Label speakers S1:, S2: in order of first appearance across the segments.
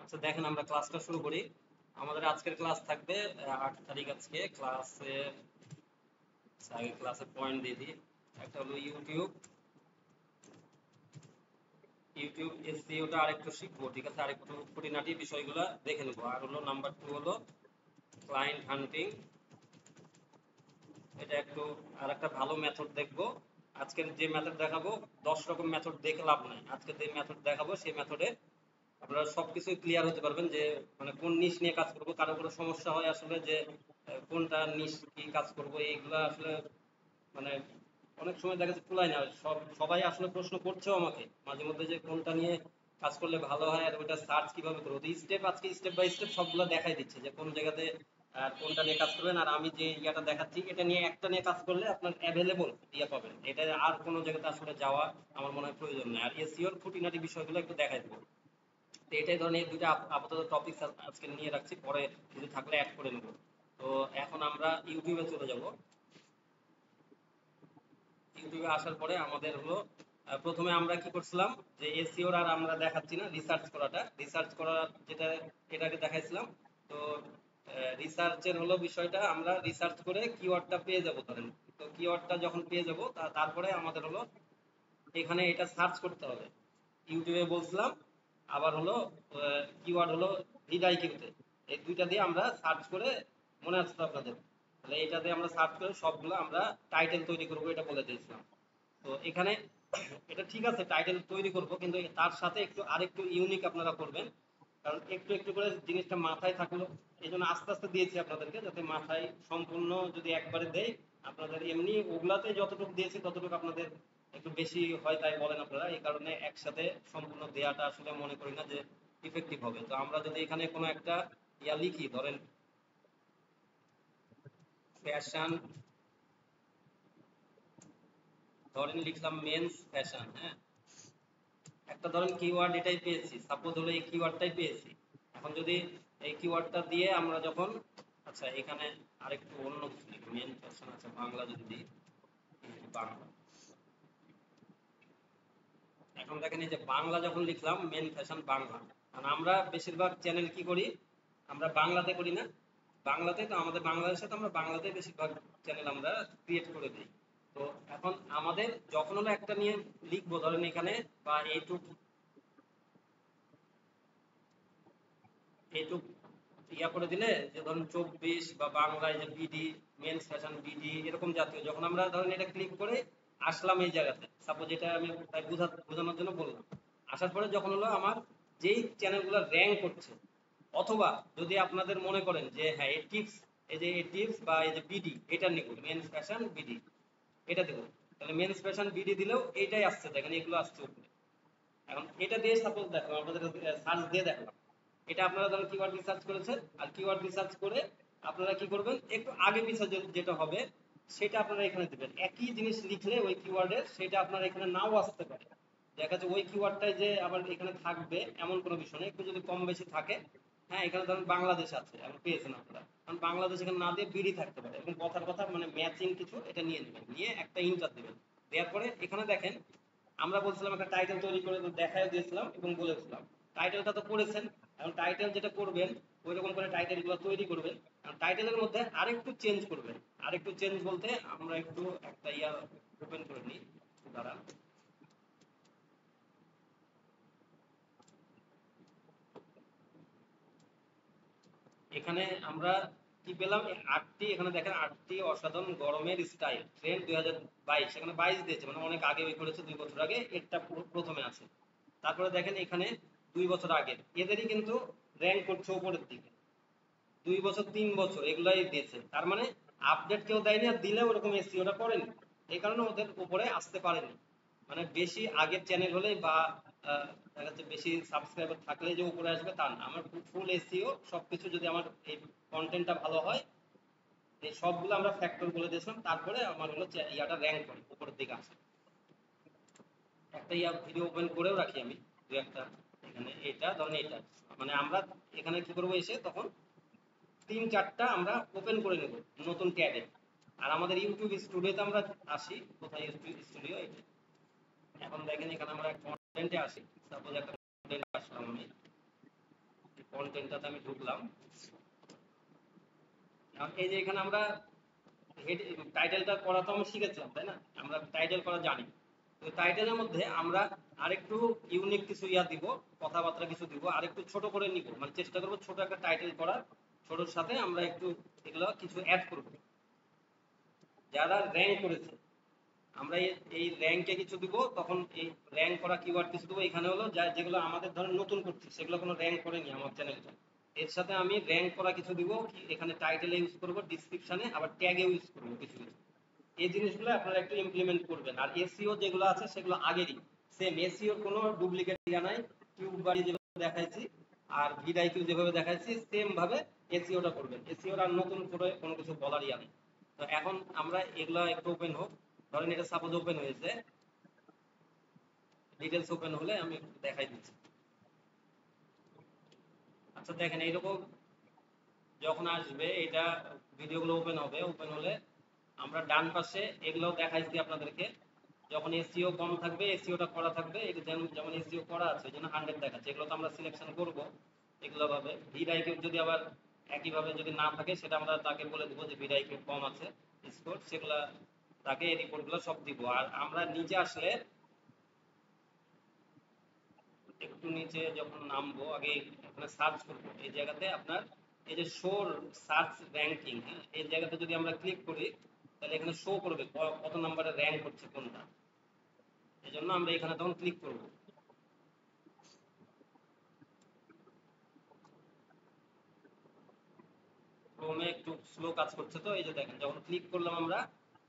S1: আচ্ছা দেখেন আমরা ক্লাসটা শুরু করি। আমাদের আজকের ক্লাস থাকবে 8 তারিখ। আজকে ক্লাসে আগে ক্লাসের পয়েন্ট দিয়ে দিই। একটা হলো ইউটিউব এসইওটা আরেকটু শিখবো, ঠিক আছে, আরেকটু খুঁটিনাটি বিষয়গুলো দেখে নেবো। আর হলো নাম্বার 2 হলো ক্লায়েন্ট হান্টিং, এটা একটু আর একটা ভালো মেথড দেখবো। আজকের যে মেথড দেখাবো 10 রকম মেথড দেখে লাভ নাই, আজকে যে মেথড দেখাবো সেই মেথডে আপনারা সবকিছু ক্লিয়ার হতে পারবেন যে মানে কোন নিশ নিয়ে কাজ করব। কারো কোনো সমস্যা হয় আসলে যে কোনটা নিশ কি কাজ করব, এইগুলা আসলে মানে অনেক সময় দেখা যাচ্ছে কুলায় না। সবাই আসলে প্রশ্ন করছেও আমাকে মাঝে মধ্যে যে কোনটা নিয়ে কাজ করলে ভালো হয় আর ওইটা সার্চ কিভাবে করবো। তো স্টেপ আজকে স্টেপ বাই স্টেপ সবগুলো দেখাই দিচ্ছে যে কোন জায়গাতে কোনটা নিয়ে কাজ করবেন। আর আমি যে ইয়াটা দেখাচ্ছি এটা নিয়ে একটা নিয়ে কাজ করলে আপনার অ্যাভেলেবল ইয়া পাবেন, এটা আর কোনো জায়গাতে আসলে যাওয়া আমার মনে হয় প্রয়োজন নেই। আর এসইওর খুঁটিনাটি বিষয়গুলো একটু দেখাই দেবো। তো এটাই ধরনের এই দুইটা আপাতত টপিক আজকে নিয়ে রাখছি, পরে যদি থাকলে অ্যাড করে নেব। তো এখন আমরা ইউটিউবে চলে যাব। ইউটিউবে আসার পরে আমাদের হলো প্রথমে আমরা কি করছিলাম যে এসইওর আর আমরা দেখাচ্ছি না, রিসার্চ করা যেটা এটাকে দেখাইছিলাম। তো রিসার্চের হলো বিষয়টা, আমরা রিসার্চ করে কিওয়ার্ডটা পেয়ে যাব ধরেন। তো কিওয়ার্ডটা যখন পেয়ে যাব তারপরে আমাদের হলো এখানে এটা সার্চ করতে হবে। ইউটিউবে বলছিলাম, আবার হলো কিওয়ার্ড হলো ভিডিআইকিউতে, এই দুইটা দিয়ে আমরা সার্চ করে, মনে আছে তো আপনাদের? তাহলে এটা দিয়ে আমরা সার্চ করে সবগুলো আমরা টাইটেল তৈরি করব, এটা বলে দিয়েছিলাম। তো এখানে এটা ঠিক আছে, টাইটেল তৈরি করব, কিন্তু তার সাথে একটু আরেকটু ইউনিক আপনারা করবেন, কারণ একটু একটু করে জিনিসটা মাথায় থাকলো। এই জন্য আস্তে আস্তে দিয়েছি আপনাদেরকে, যাতে মাথায় সম্পূর্ণ যদি একবারে দেয় আপনাদের এমনি ওগুলাতে যতটুকু দিয়েছি ততটুকু আপনাদের একটু বেশি হয় তাই বলেন আপনারা। এই কারণে একসাথে সম্পূর্ণ দেয়াটা আসলে মনে করি না যে ইফেক্টিভ হবে। তো আমরা যদি এখানে কোনো একটা ইয়া লিখি, ধরেন ফ্যাশন, ধরেন লিখলাম মেন্স ফ্যাশন, হ্যাঁ, একটা ধরেন কিওয়ার্ড এটাই পেয়েছি, সাপোজ হলো এই কিওয়ার্ডটাই পেয়েছি। এখন যদি এই কিওয়ার্ডটা দিয়ে আমরা যখন, আচ্ছা এখানে আরেকটু অন্য কিছু লিখি, মেন ফ্যাশন, আচ্ছা বাংলা যদি দিই, বাংলা। এখন দেখেন এই যে বাংলা যখন লিখলাম, মেন ফ্যাশন বাংলা, কারণ আমরা বেশিরভাগ চ্যানেল কি করি, আমরা বাংলাতে করি না, বাংলাতে তো আমাদের বাংলাদেশে তো আমরা বাংলাতে বেশিরভাগ চ্যানেল আমরা ক্রিয়েট করে দিই। তো এখন আমাদের যখন হলো একটা নিয়ে লিখবো, ধরেন এখানে বা এইটুক এইটুক ইয়া করে দিলে যে ধরুন 24 বা বাংলায় যে বিডি, মেন্স ফ্যাশন বিডি, এরকম জাতীয়, যখন আমরা ধরেন এটা ক্লিক করে আসলাম এই জায়গাতে, সাপোজ এটা আমি তাই বোঝানোর জন্য বললাম। আসার পরে যখন হলো আমার যেই চ্যানেলগুলো র্যাঙ্ক করছে, অথবা যদি আপনাদের মনে করেন যে হ্যাঁ এই টিপস, এই যে এই টিপস বা এই যে বিডি, এটা নিব মেন্স ফ্যাশন বিডি, এটা দেবো, তাহলে মেন্স ফ্যাশন বিডি দিলেও এইটাই আসছে, দেখেন এগুলো আসছে উপরে। এখন এটা দিয়ে সাপোজ দেখো আমাদের সার্চ দিয়ে দেখলাম, এটা আপনারা ধরেন কিওয়ার্ড রিসার্চ করেছেন, আর কিওয়ার্ড রিসার্চ করে আপনারা কি করবেন, একটু আগে পিছিয়ে যেটা হবে সেটা আপনারা এখানে দিবেন। একই জিনিস লিখলে ওই কিওয়ার্ডের সেটা আপনারা এখানে নাও আসতে পারে, দেখা যাচ্ছে ওই কিওয়ার্ডটাই যে আবার এখানে থাকবে এমন কোনো বিষয় নেই, একটু যদি কম বেশি থাকে। হ্যাঁ, এখানে ধরেন বাংলাদেশ আছে, আপনি পেয়েছেন আপনারা, কারণ বাংলাদেশ এখানে না দিয়ে বিডি থাকতে পারে, এবং কথার কথা মানে ম্যাচিং কিছু এটা নিয়ে নেবেন, নিয়ে একটা ইন্টার দিবেন। দেওয়ার পরে এখানে দেখেন আমরা বলছিলাম একটা টাইটেল তৈরি করে দেখাই দিয়েছিলাম এবং বলেছিলাম টাইটেলটা তো করেছেন। এখন টাইটেল যেটা করবেন ওই রকম করে টাইটেল গুলো তৈরি করবেন। টাইটেলের মধ্যে আরেকটু চেঞ্জ করবেন, আরেকটু চেঞ্জ বলতে আমরা একটু একটা ইয়া ওপেন করে নিই, দাঁড়ান। এখানে আমরা কি পেলাম, 8টি, এখানে দেখেন 8টি অসাধারণ গরমের স্টাইল ট্রেন্ড 2022, এখানে 22 দিয়েছে, মানে অনেক আগে ওই করেছে, 2 বছর আগে এটা প্রথমে আছে। তারপরে দেখেন এখানে 2 বছর আগে এদেরই কিন্তু র্যাঙ্ক করছে উপরের দিকে, 2 বছর 3 বছর এগুলাই দিয়েছে। তার মানে আপডেট কেউ দেয়নি, আর দিলেও ওরকম এসইওটা করেনি, এই কারণে ওদের উপরে আসতে পারেনি। মানে বেশি আগের চ্যানেল হলেই বা দেখা যাচ্ছে বেশি সাবস্ক্রাইবার থাকলে যে উপরে আসবে তা না, আমার ফুল এসইও সবকিছু যদি আমার এই কন্টেন্টটা ভালো হয়, এই সবগুলো আমরা ফ্যাক্টর বলে দিয়েছিলাম, তারপরে আমার হলো ইয়াটা র্যাঙ্ক করে উপরের দিকে আসে। একটা ইয়া ভিডিও ওপেন করেও রাখি আমি, দু একটা, এখানে এটা ধরেন এটা, মানে আমরা এখানে কি করবো এসে তখন 3-4টা আমরা ওপেন করে নেব নতুন ট্যাবে। আর আমাদের ইউটিউব স্টুডিওতে আমরা আসি, কোথায় ইউটিউব স্টুডিও এটা, এখন দেখেন এখানে আমরা কন্টেন্টে আসি, সাপোজ একটা কন্টেন্ট আসলাম আমি, কন্টেন্টটাতে আমি ঢুকলাম। এই যে এখানে আমরা টাইটেলটা করা তো আমরা শিখেছিলাম, তাই না? আমরা টাইটেল করা জানি। তো টাইটেলের মধ্যে আমরা আরেকটু ইউনিক কিছু দিব, কথাবার্তা কিছু দিব, আরেকটু ছোট করে নিব, মানে চেষ্টা করবো ছোট একটা টাইটেল করার। ছোটর সাথে আমরা একটু এগুলো কিছু অ্যাড করব। যারা র্যাঙ্ক করেছে আমরা এই র্যাঙ্কে কিছু দিব, তখন এই র্যাঙ্ক করা কিওয়ার্ড কিছু দেবো। এখানে হলো যেগুলো আমাদের ধরেন নতুন করছি, সেগুলো কোনো র্যাঙ্ক করেনি আমার চ্যানেলটা, এর সাথে আমি র্যাঙ্ক করা কিছু দিব। এখানে টাইটেলে ইউজ করব, ডিসক্রিপশনে আবার ট্যাগে ইউজ করব কিছু কিছু। এই জিনিসগুলো আপনারা একটু ইমপ্লিমেন্ট করবেন। আর এসইও যেগুলো আছে সেগুলো আগেরই সেম, এসইওর কোনো ডুপ্লিকেট ইয়া নাই। কিউব বাড়ি যেভাবে দেখাইছি আর ভিডাইকিউ যেভাবে দেখাইছি সেম ভাবে এসইওটা করবেন। এসইওর আর নতুন করে কোনো কিছু বলার ইয়া নেই। তো এখন আমরা এগুলা একটু ওপেন হোক। ধরেন এটা সাপোজ ওপেন হয়েছে, ডিটেলস ওপেন হলে আমি দেখাই দিচ্ছি। আচ্ছা দেখেন, এইরকম যখন আসবে এটা ভিডিওগুলো ওপেন হবে, ওপেন হলে আমরা ডান পাশে এগুলো দেখাইছি আপনাদেরকে। যখন এসইও কম থাকবে, এসইওটা করা থাকবে, এটা যেমন এসইও করা আছে এই জন্য 100 দেখাচ্ছে। এগুলো তো আমরা সিলেকশন করব এগুলো ভাবে। ভিডাইকিউ যদি আবার একইভাবে যদি না থাকে, সেটা আমরা তাকে বলে দেবো যে ভিডাইকিউ কম আছে স্কোর, সেগুলা তাকে এই রিপোর্টগুলো সব দিব। আর আমরা নিচে আসলে একটু নিচে যখন নামবো, আগে এখানে সার্চ করবো। এই জায়গাতে আপনার এই যে শো সার্চ র্যাঙ্কিং, এই জায়গাতে যদি আমরা ক্লিক করি তাহলে এখানে শো করবে কত নম্বরে র্যাঙ্ক করছে কোনটা। এই জন্য আমরা এখানে তখন ক্লিক করব। ক্রোমে একটু স্লো কাজ করছে, তো এই যে দেখেন যখন ক্লিক করলাম আমরা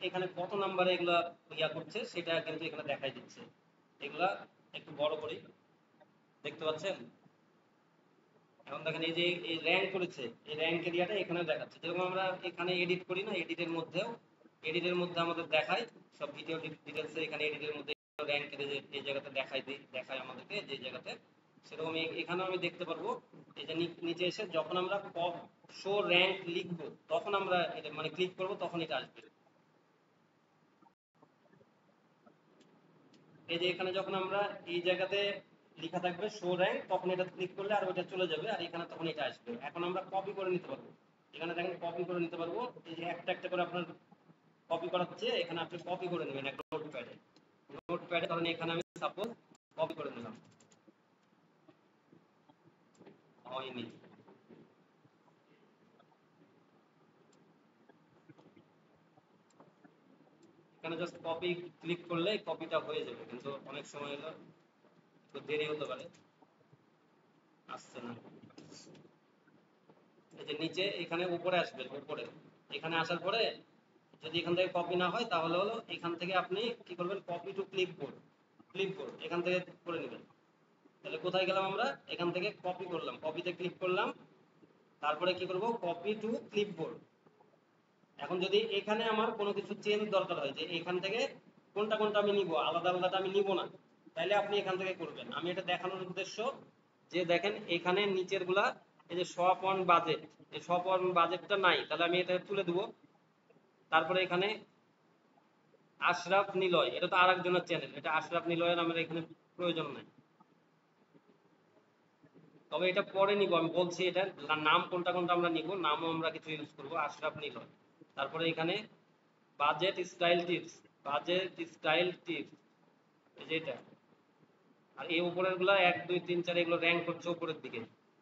S1: এখানে কত নাম্বারে এগুলা ইয়া করছে সেটা কিন্তু এখানে দেখাই দিচ্ছে। এগুলা একটু বড় করি, দেখতে পাচ্ছেন? এখন দেখেন এই যে এই র্যাঙ্ক করেছে, এই র্যাঙ্ক এরিয়াটা এখানে দেখাচ্ছে। যেরকম আমরা এখানে এডিট করি না, এডিটের মধ্যে আমাদের দেখায় সব ভিডিও ডিটেলস। এখানে এডিটের মধ্যে র্যাঙ্কের এই জায়গাতে দেখায় আমাদেরকে যে জায়গাতে, সেরকম এখানেও আমি দেখতে পারবো। এই যে নিচে এসে যখন আমরা শো র্যাঙ্ক লিখবো, তখন আমরা এটা মানে ক্লিক করব, তখন এটা আসবে। এই যে এখানে যখন আমরা এই জায়গাতে লেখা থাকবে শো র্যাঙ্ক, তখন এটা ক্লিক করলে আর ওটা চলে যাবে, আর এখানে তখন এটা আসবে। এখন আমরা কপি করে নিতে পারবো। এখানে দেখেন কপি করে নিতে পারবো। এই যে একটা একটা করে আপনার কপি করাচ্ছে, এখানে আপনি কপি করে নেবেন একটা নোটপ্যাডে। নোটপ্যাডে ধরেন এখানে আমি সাপোজ কপি করে নিলাম, হয়নি। এখানে জাস্ট কপি ক্লিক করলে কপিটা হয়ে যাবে, কিন্তু অনেক সময় হলো একটু দেরি হতে পারে, আসছে না। এই যে নিচে এখানে উপরে আসবে, উপরে এখানে আসার পরে যদি এখান থেকে কপি না হয়, তাহলে হলো এখান থেকে আপনি কি করবেন, কপি টু ক্লিপবোর্ড, ক্লিপবোর্ড এখান থেকে করে নেবেন। তাহলে কোথায় গেলাম আমরা, এখান থেকে কপি করলাম, কপিতে ক্লিক করলাম, তারপরে কি করব, কপি টু ক্লিপবোর্ড। এখন যদি এখানে আমার কোনো কিছু চেঞ্জ দরকার হয়, যে এখান থেকে কোনটা কোনটা আমি নিব, আলাদা আলাদাটা আমি নিব না, তাহলে আপনি এখান থেকে করবেন। আমি এটা দেখানোর উদ্দেশ্য যে দেখেন এখানে নিচের গুলা এই যে শপ অন বাজেট, এই শপ অন বাজেটটা নাই, তাহলে আমি এটা তুলে দেবো। তারপরে এখানে আশরাফ নিলয়, এটা তো আরেকজনের চ্যানেল, এটা আশরাফ নিলয়ের আমার এখানে প্রয়োজন নাই। তবে এটা পরে নিব, আমি বলছি এটা নাম কোনটা কোনটা আমরা নিব, নামও আমরা কিছু ইউজ করব, আশরাফ নিলয়। তারপরে এখানে budget style tips, budget style tips, এই যে এটা। আর এই উপরের গুলা 1 2 3 4 এগুলো র্যাঙ্ক করছে উপরের দিকে।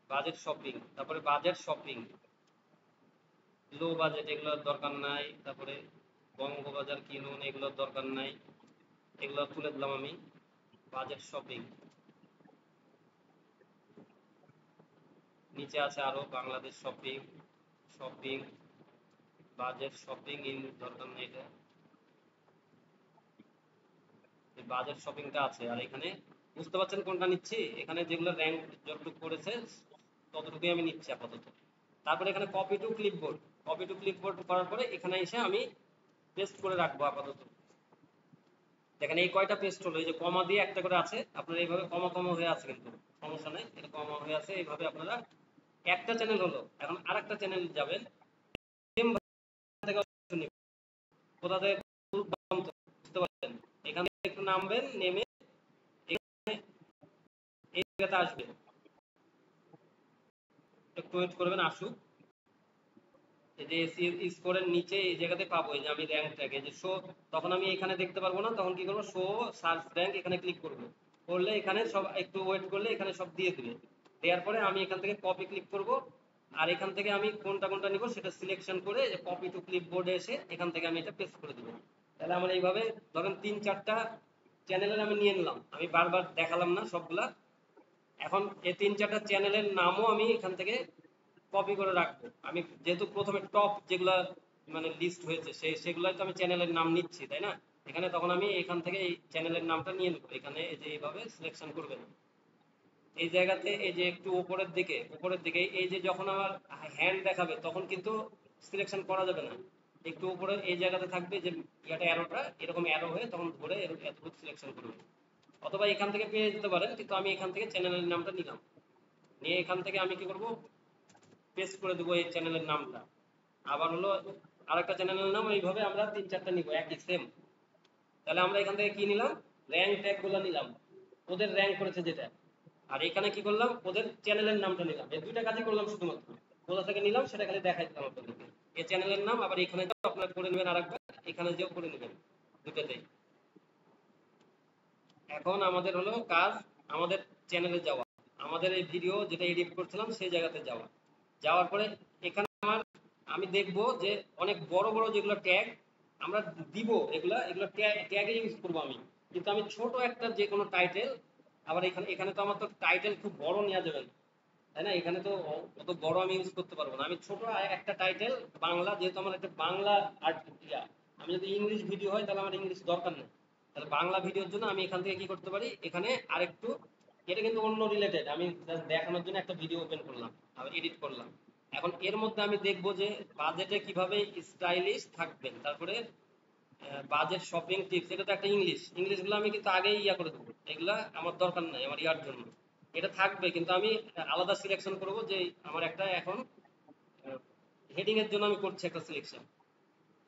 S1: বাজেট শপিং, তারপরে বাজেট শপিং, লো বাজেট এগুলোর দরকার নাই। তারপরে বঙ্গবাজার কিনুন এগুলোর দরকার নাই, এগুলো তুলে দিলাম আমি। বাজেট শপিং, নিচে আছে আরো Bangladesh shopping, shopping, budget shopping in, দরকার নেই এটা। এই বাজেট শপিংটা আছে। আর এখানে বুঝতে পারছেন কোনটা নিচ্ছি, এখানে যেগুলো র্যাঙ্ক যতটুকু করেছে ততটুকুই আমি নিচ্ছি আপাতত। তারপরে এখানে copy to clipboard, copy to clipboard করার পরে এখানে এসে আমি পেস্ট করে রাখবো আপাতত। দেখেন এই কয়টা পেস্ট হলো, এই যে কমা দিয়ে একটা করে আছে, আপনার এইভাবে কমা কমা হয়ে আছে, কিন্তু সমস্যা নেই, এটা কমা হয়ে আছে। এইভাবে আপনারা একটা চ্যানেল হলো, এখন আরেকটা চ্যানেল যাবেন, কোথা থেকে বুঝতে পারছেন। এখানে একটু নামবেন, নেমে এখানে এই জায়গাতে আসবে, একটু ওয়েট করবেন আসুক। এই যে স্কোরের নিচে এই জায়গাতে পাবো, এই যে আমি র্যাঙ্ক ট্যাগ, এই যে শো, তখন আমি এখানে দেখতে পারবো না, তখন কি করবো, শো সার্চ র্যাঙ্ক এখানে ক্লিক করবো, করলে এখানে সব একটু ওয়েট করলে এখানে সব দিয়ে দিবে। দেওয়ার পরে আমি এখান থেকে কপি ক্লিক করব, আর এখান থেকে আমি কোনটা কোনটা নিব সেটা সিলেকশন করে কপি টু ক্লিপবোর্ডে এসে এখান থেকে আমি এটা পেস্ট করে দেবো। তাহলে আমার এইভাবে ধরেন 3-4টা চ্যানেলের আমি নিয়ে নিলাম, আমি বারবার দেখালাম না সবগুলা। এখন এই 3-4টা চ্যানেলের নামও আমি এখান থেকে কপি করে রাখবো। আমি যেহেতু প্রথমে টপ যেগুলা মানে লিস্ট হয়েছে সেগুলাই তো আমি চ্যানেলের নাম নিচ্ছি, তাই না? এখানে তখন আমি এখান থেকে এই চ্যানেলের নামটা নিয়ে নেবো, এখানে এই যে এইভাবে সিলেকশন করবেন। এই জায়গাতে এই যে একটু উপরের দিকে এই যে যখন আমার হ্যান্ড দেখাবে তখন কিন্তু সিলেকশন করা যাবে না, একটু উপরে এই জায়গাতে থাকবে যে ইয়াটা অ্যারোটা এরকম অ্যারো হয়ে তখন ধরে এতটুকু সিলেকশন করবে। অথবা এখান থেকে পেয়ে যেতে পারেন, কিন্তু আমি এখান থেকে চ্যানেলের নামটা নিলাম, নিয়ে এখান থেকে আমি কি করব, পেস্ট করে দেবো এই চ্যানেলের নামটা। আবার হলো আরেকটা চ্যানেলের নাম, এইভাবে আমরা 3-4টা নিব একই সেম। তাহলে আমরা এখান থেকে কি নিলাম, র্যাঙ্ক ট্যাগ গুলো নিলাম, ওদের র্যাঙ্ক করেছে যেটা। আর এখানে কি করলাম, ওদের চ্যানেলের নামটা নিলাম, এই দুইটা কাজই করলাম শুধুমাত্র। কোথা থেকে নিলাম সেটা খালি দেখাই দিলাম আপনাদেরকে। এই চ্যানেলের নাম আবার এখানে আপনারা করে নেবেন আরেকবার, এখানে যেও করে নেবেন, দুটাতেই। এখন আমাদের হলো কাজ আমাদের চ্যানেলে যাওয়া, আমাদের এই ভিডিও যেটা এডিট করছিলাম সেই জায়গাতে যাওয়া। যাওয়ার পরে এখানে আমি দেখব যে অনেক বড় বড় যেগুলো ট্যাগ আমরা দিব, এগুলা এগুলো ট্যাগে ইউজ করবো আমি। কিন্তু আমি ছোট একটা যে কোনো টাইটেল, আবার এখানে এখানে তো আমার তো টাইটেল খুব বড় নেওয়া যাবে না, তাই না? এখানে তো অত বড় আমি ইউজ করতে পারবো না, আমি ছোট একটা টাইটেল বাংলা, যেহেতু আমার একটা বাংলা আর্ট ইয়া, আমি যদি ইংলিশ ভিডিও হয় তাহলে আমার ইংলিশ দরকার নেই, তাহলে বাংলা ভিডিওর জন্য আমি এখান থেকে কি করতে পারি, এখানে আরেকটু, এটা কিন্তু অন্য রিলেটেড, আমি just দেখানোর জন্য একটা ভিডিও ওপেন করলাম, আবার এডিট করলাম। এখন এর মধ্যে আমি দেখবো যে বাজেটে কিভাবে স্টাইলিশ থাকবেন, তারপরে বাজেট শপিং টিপস, এটা তো একটা ইংলিশ, ইংলিশ গুলো আমি কিন্তু আগেই ইয়া করে দেবো, এগুলা আমার দরকার নাই আমার ইয়ার জন্য। এটা থাকবে কিন্তু আমি আলাদা সিলেকশন করব, যে আমার একটা এখন হেডিং এর জন্য আমি করছি একটা সিলেকশন।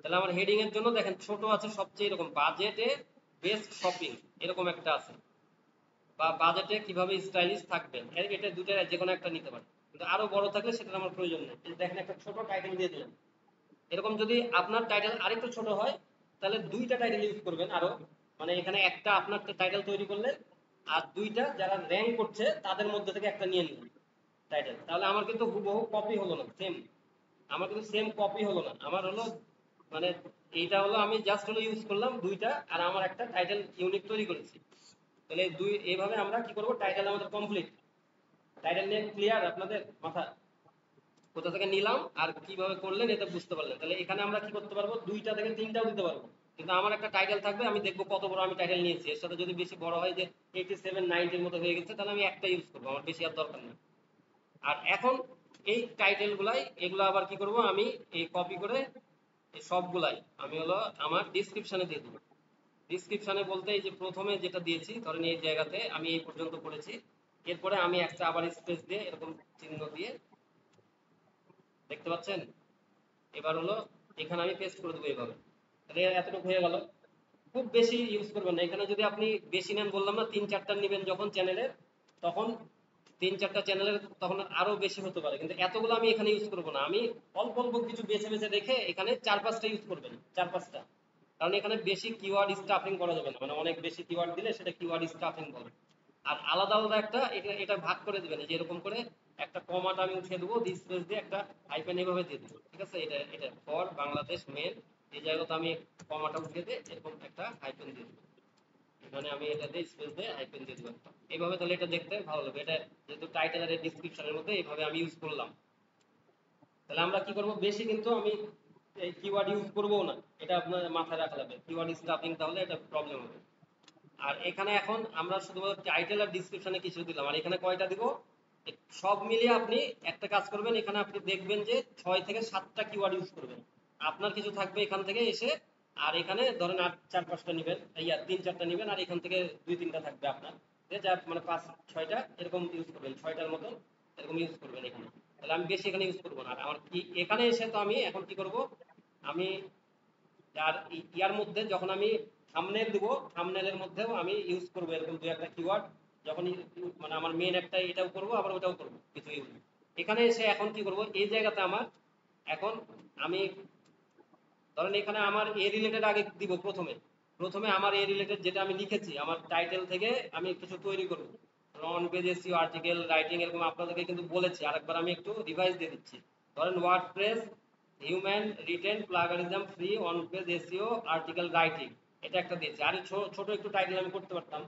S1: তাহলে আমার হেডিং এর জন্য দেখেন ছোট আছে সবচেয়ে, এরকম বাজেটে বেস্ট শপিং এরকম একটা আছে, বা বাজেটে কিভাবে স্টাইলিশ থাকবেন, এটা দুটো যে কোনো একটা নিতে পারেন, কিন্তু আরো বড় থাকলে সেটা আমার প্রয়োজন নেই। এই দেখেন একটা ছোট টাইটেল দিয়ে দিলেন। এরকম যদি আপনার টাইটেল আরেকটু ছোট হয় তাহলে দুইটা টাইটেল ইউজ করবেন আরো, মানে এখানে একটা আপনার টাইটেল তৈরি করলেন, আর দুইটা যারা র্যাঙ্ক করছে তাদের মধ্যে থেকে একটা নিয়ে নিলেন টাইটেল। তাহলে আমার কিন্তু হুবহু কপি হলো না, সেম, আমার কিন্তু সেম কপি হলো না, আমার হলো মানে এইটা হলো আমি জাস্ট হলো ইউজ করলাম দুইটা, আর আমার একটা টাইটেল ইউনিক তৈরি করেছি। তাহলে দুই এইভাবে আমরা কি করব, টাইটেল আমাদের কমপ্লিট। টাইটেল নিয়ে ক্লিয়ার আপনাদের মাথা, কোথা থেকে নিলাম আর কিভাবে করলেন এটা বুঝতে পারলেন। তাহলে এখানে আমরা কি করতে পারবো, 2টা থেকে 3টাও দিতে পারবো, কিন্তু আমার একটা টাইটেল থাকবে, আমি দেখবো কত বড় আমি টাইটেল নিয়েছি। এর সাথে যদি বেশি বড় হয় যে 87-90 এর মতো হয়ে গেছে, তাহলে আমি একটা ইউজ করবো, আমার বেশি আর দরকার নেই। আর এখন এই টাইটেল গুলাই এগুলো আবার কি করব, আমি এই কপি করে এই সবগুলাই আমি হলো আমার ডিসক্রিপশনে দিয়ে দেবো। ডিসক্রিপশনে বলতে এই যে প্রথমে যেটা দিয়েছি, ধরেন এই জায়গাতে আমি এই পর্যন্ত পড়েছি, এরপরে আমি একটা আবার স্পেস দিয়ে এরকম চিহ্ন দিয়ে, দেখতে পাচ্ছেন? এবার হলো এখানে আমি পেস্ট করে দেবো এইভাবে, তাহলে এতটুকু হয়ে গেল। খুব বেশি ইউজ করবেন না, এখানে যদি আপনি বেশি নেন, বললাম না 3-4টা নেবেন যখন চ্যানেলের, তখন 3-4টা চ্যানেলের তখন আরো বেশি হতে পারে, কিন্তু এতগুলো আমি এখানে ইউজ করবো না। আমি অল্প অল্প কিছু বেছে বেছে রেখে এখানে 4-5টা ইউজ করবেন, 4-5টা, কারণ এখানে বেশি কিওয়ার্ড স্টাফিং করা যাবে না, মানে অনেক বেশি কিওয়ার্ড দিলে সেটা কিওয়ার্ড স্টাফিং বলে। আর আলাদা আলাদা একটা এটা এটা ভাগ করে দিবেন, যে এরকম করে একটা কমাটা আমি উঠিয়ে দেবো, স্পেস দিয়ে একটা হাইফেন এইভাবে দিয়ে দেবো, ঠিক আছে? এটা এটা ফর বাংলাদেশ মেল, এই জায়গাতে আমি কমাটা উঠিয়ে দিয়ে এরকম একটা হাইফেন দিয়ে দেবো, এখানে আমি এটা দিয়ে স্পেস দিয়ে হাইফেন দিয়ে দেবো একটা। এইভাবে তাহলে এটা দেখতে ভালো লাগবে, এটা যেহেতু টাইটেল আর ডেসক্রিপশনের মধ্যে এইভাবে আমি ইউজ করলাম। তাহলে আমরা কি করব, বেশি কিন্তু আমি এই কিওয়ার্ড ইউজ করবো না, এটা আপনার মাথায় রাখা লাগবে, কিওয়ার্ড স্টাফিং তাহলে এটা প্রবলেম হবে। আর এখানে এখন আমরা শুধুমাত্র টাইটেল আর ডিসক্রিপশনে কিছু দিলাম, আর এখানে কয়টা দিব, সব মিলিয়ে আপনি একটা কাজ করবেন, এখানে আপনি দেখবেন যে 6 থেকে 7টা কিওয়ার্ড ইউজ করবেন। আপনার কিছু থাকবে এখান থেকে এসে, আর এখানে ধরেন 4-5টা নেবেন, ইয়া 3-4টা নেবেন, আর এখান থেকে 2-3টা থাকবে আপনার, যা মানে 5-6টা এরকম ইউজ করবেন, 6টার মতো এরকম ইউজ করবেন এখানে। তাহলে আমি বেশি এখানে ইউজ করবো না। আর আমার কি এখানে এসে তো আমি এখন কি করব, আমি আর ইয়ার মধ্যে যখন আমি থাম্বনেল দিব, থাম্বনেলের মধ্যেও আমি ইউজ করবো এরকম 2-1টা কিওয়ার্ড, যখন মানে আমার মেন একটা এটাও করবো আবার ওটাও করবো কিছু ইউজ, এখানে এসে এখন কি করব, এই জায়গাতে আমার এখন আমি ধরেন এখানে আমার এ রিলেটেড আগে দিব। প্রথমে প্রথমে আমার এ রিলেটেড যেটা আমি লিখেছি আমার টাইটেল থেকে আমি কিছু তৈরি করব, on page SEO article writing এরকম আপনাদেরকে কিন্তু বলেছি। আরেকবার আমি একটু রিভাইজ দিয়ে দিচ্ছি। ধরেন WordPress human written plagiarism free on page SEO article writing, এটা একটা দিয়েছি। আর ছোট একটু টাইটেল আমি করতে পারতাম,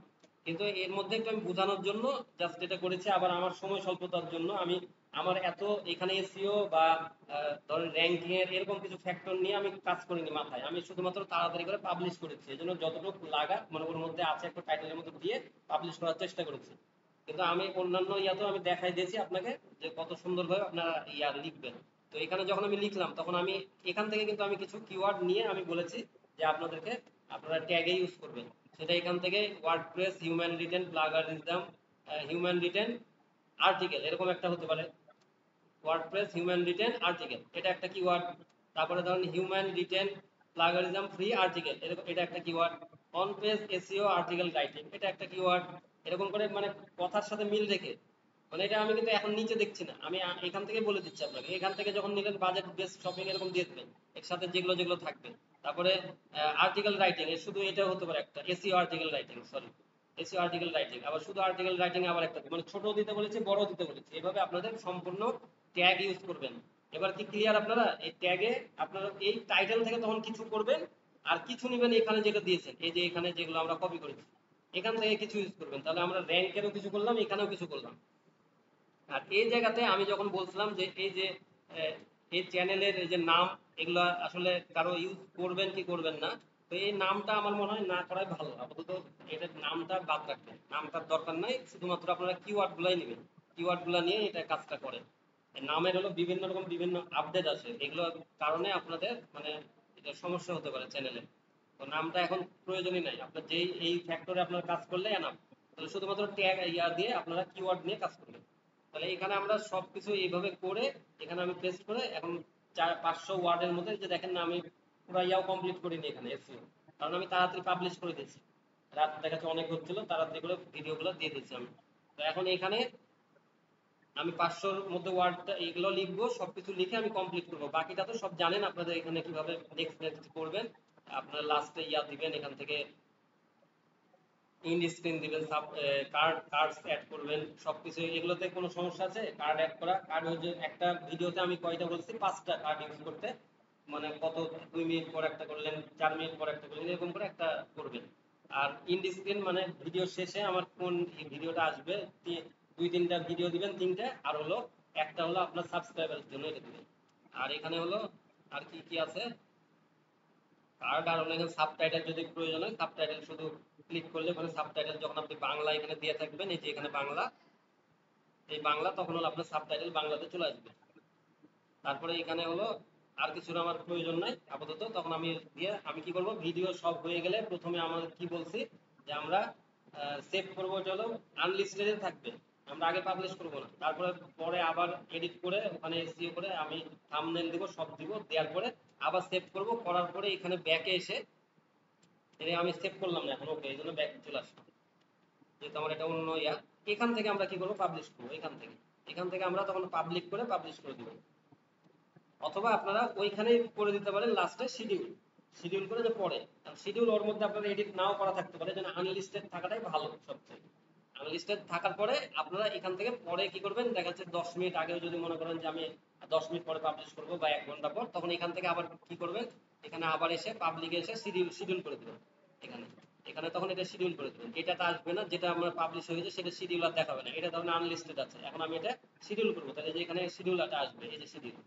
S1: কিন্তু এর মধ্যে একটু আমি বোঝানোর জন্য জাস্ট এটা করেছি। আবার আমার সময় স্বল্পতার জন্য আমি আমার এত এখানে এসইও বা ধরেন র্যাঙ্কিং এর এরকম কিছু ফ্যাক্টর নিয়ে আমি কাজ করিনি মাথায়। আমি শুধুমাত্র তাড়াতাড়ি করে পাবলিশ করেছি, এই জন্য যতটুকু লাগা মানে ওর মধ্যে আছে একটা টাইটেলের মধ্যে দিয়ে পাবলিশ করার চেষ্টা করেছি। কিন্তু আমি অন্যান্য ইয়াতেও আমি দেখাই দিয়েছি আপনাকে যে কত সুন্দরভাবে আপনারা ইয়া লিখবেন। তো এখানে যখন আমি লিখলাম তখন আমি এখান থেকে কিন্তু আমি কিছু কিওয়ার্ড নিয়ে আমি বলেছি যে আপনাদেরকে আপনারা ট্যাগে ইউজ করবেন। সেটা এখান থেকে WordPress human written plagiarism human written article এরকম একটা হতে পারে। ওয়ার্ডপ্রেস হিউম্যান রিটেন আর্টিকেল এটা একটা কিওয়ার্ড। তারপরে ধরুন human written plagiarism free article এটা একটা keyword. On page SEO article writing এটা একটা কিওয়ার্ড। এরকম করে মানে কথার সাথে মিল রেখে, মানে এটা আমি কিন্তু এখন নিচে দেখছি না, আমি এখান থেকে বলে দিচ্ছি আপনাকে। এখান থেকে যখন নিলেন বাজেট বেস শপিং এরকম দিয়ে দেবেন এর সাথে যেগুলো যেগুলো থাকবে। তারপরে আর্টিকেল রাইটিং এর শুধু এটা হতে পারে একটা SEO article writing, sorry SEO article writing. আবার শুধু আর্টিকেল রাইটিং আবার একটা, মানে ছোট দিতে বলেছি বড় দিতে বলেছি। এভাবে আপনাদের সম্পূর্ণ ট্যাগ ইউজ করবেন। এবার কি ক্লিয়ার আপনারা? এই ট্যাগে আপনারা এই টাইটেল থেকে তখন কিছু করবেন আর কিছু নেবেন এখানে যেটা দিয়েছেন, এই যে এখানে যেগুলো আমরা কপি করেছি এখান থেকে কিছু ইউজ করবেন। তাহলে আমরা র্যাঙ্কেরও কিছু করলাম, এখানেও কিছু করলাম। আর এই জায়গাতে আমি যখন বলছিলাম যে এই যে এই চ্যানেলের এই যে নাম, এগুলা আসলে কারো ইউজ করবেন কি করবেন না, তো এই নামটা আমার মনে হয় না করাই ভালো। আপাতত এটার নামটা বাদ রাখবেন, নামটার দরকার নাই। শুধুমাত্র আপনারা কিওয়ার্ড গুলাই নেবেন, কিওয়ার্ড গুলা নিয়ে এটা কাজটা করেন। নামের হলো বিভিন্ন রকম বিভিন্ন আপডেট আছে, এগুলোর কারণে আপনাদের মানে এটা সমস্যা হতে পারে চ্যানেলে। তো নামটা এখন প্রয়োজনই নাই, আপনার যেই এই ফ্যাক্টরে আপনার কাজ করলে এনাফ। তাহলে শুধুমাত্র ট্যাগ ইয়া দিয়ে আপনারা কিওয়ার্ড নিয়ে কাজ করবেন। তাহলে এখানে আমরা সবকিছু এইভাবে করে এখানে আমি পেস্ট করে এখন 500 ওয়ার্ডের মধ্যে যে দেখেন না, আমি পুরো ইয়াও কমপ্লিট করিনি এখানে এসইও, কারণ আমি তাড়াতাড়ি পাবলিশ করে দিয়েছি। রাত দেখাচ্ছে অনেক হচ্ছিল, তাড়াতাড়ি করে ভিডিওগুলো দিয়ে দিয়েছি আমি। তো এখন এখানে আমি 500-র মধ্যে ওয়ার্ডটা এগুলো লিখবো, সবকিছু লিখে আমি কমপ্লিট করবো। বাকিটা তো সব জানেন আপনাদের, এখানে কিভাবে নেক্সট করবেন। আপনার লাস্টে ইয়া দিবেন এখান থেকে ইন্ড স্ক্রিন দিবেন, সাব কার্ডস অ্যাড করবেন, সবকিছু। এগুলোতে কোনো সমস্যা আছে? কার্ড অ্যাড করা, কার্ড হচ্ছে একটা ভিডিওতে আমি কয়টা বলছি, 5টা কার্ড ইউজ করতে। মানে কত 2 মিনিট পর একটা করলেন, 4 মিনিট পর একটা করলেন, এরকম করে একটা করবেন। আর ইন্ড স্ক্রিন মানে ভিডিও শেষে আমার কোন ভিডিওটা আসবে, 2-3টা ভিডিও দিবেন, 3টে। আর হলো একটা হলো আপনার সাবস্ক্রাইবারের জন্য এটা দিবেন। আর এখানে হলো আর কি কি আছে, কার্ড। আর অনেক সাবটাইটেল যদি প্রয়োজন হয়, সাবটাইটেল শুধু ক্লিক করলে ওখানে সাবটাইটেল যখন আপনি বাংলা এখানে দিয়ে থাকবেন, এই যে এখানে বাংলা, এই বাংলা, তখন হলো আপনার সাবটাইটেল বাংলাতে চলে আসবে। তারপরে এখানে হলো আর কিছুর আমার প্রয়োজন নাই আপাতত। তখন আমি দিয়ে আমি কি করব, ভিডিও সব হয়ে গেলে প্রথমে আমাদের কি বলছি যে আমরা সেভ করবো, চলো আনলিস্টেডে থাকবে, আমরা আগে পাবলিশ করব না। তারপরে পরে আবার এডিট করে ওখানে এসইও করে আমি থাম্বনেল দিব, সব দিব, দেওয়ার পরে আবার সেভ করব। করার পরে এখানে ব্যাকে এসে এটা আমি সেভ করলাম না এখন, ওকে, এই জন্য ব্যাক চলে আসলাম, যেহেতু আমার এটা অন্য ইয়া। এখান থেকে আমরা কি করবো, পাবলিশ করবো। এখান থেকে আমরা তখন পাবলিশ করে দিব। অথবা আপনারা ওইখানেই করে দিতে পারেন লাস্টে শিডিউল, শিডিউল করে যে পরে শিডিউল, ওর মধ্যে আপনারা এডিট নাও করা থাকতে পারে, যেন আনলিস্টেড থাকাটাই ভালো সবচেয়ে। আনলিস্টেড থাকার পরে আপনারা এখান থেকে পরে কি করবেন, দেখা যাচ্ছে 10 মিনিট আগেও যদি মনে করেন যে আমি 10 মিনিট পরে পাবলিশ করবো বা 1 ঘন্টা পর, তখন এখান থেকে আবার কি করবেন, এখানে আবার এসে পাবলিকে এসে শিডিউল করে দেবেন। এখানে এখানে তখন এটা শিডিউল করে দেবেন। এটাতে আসবে না, যেটা আমরা পাবলিশ হয়েছে সেটা শিডিউল আর দেখাবে না, এটা ধরুন আনলিস্টেড আছে। এখন আমি এটা শিডিউল করবো, তাহলে যে এখানে শিডিউলটা আসবে, এই যে শিডিউল,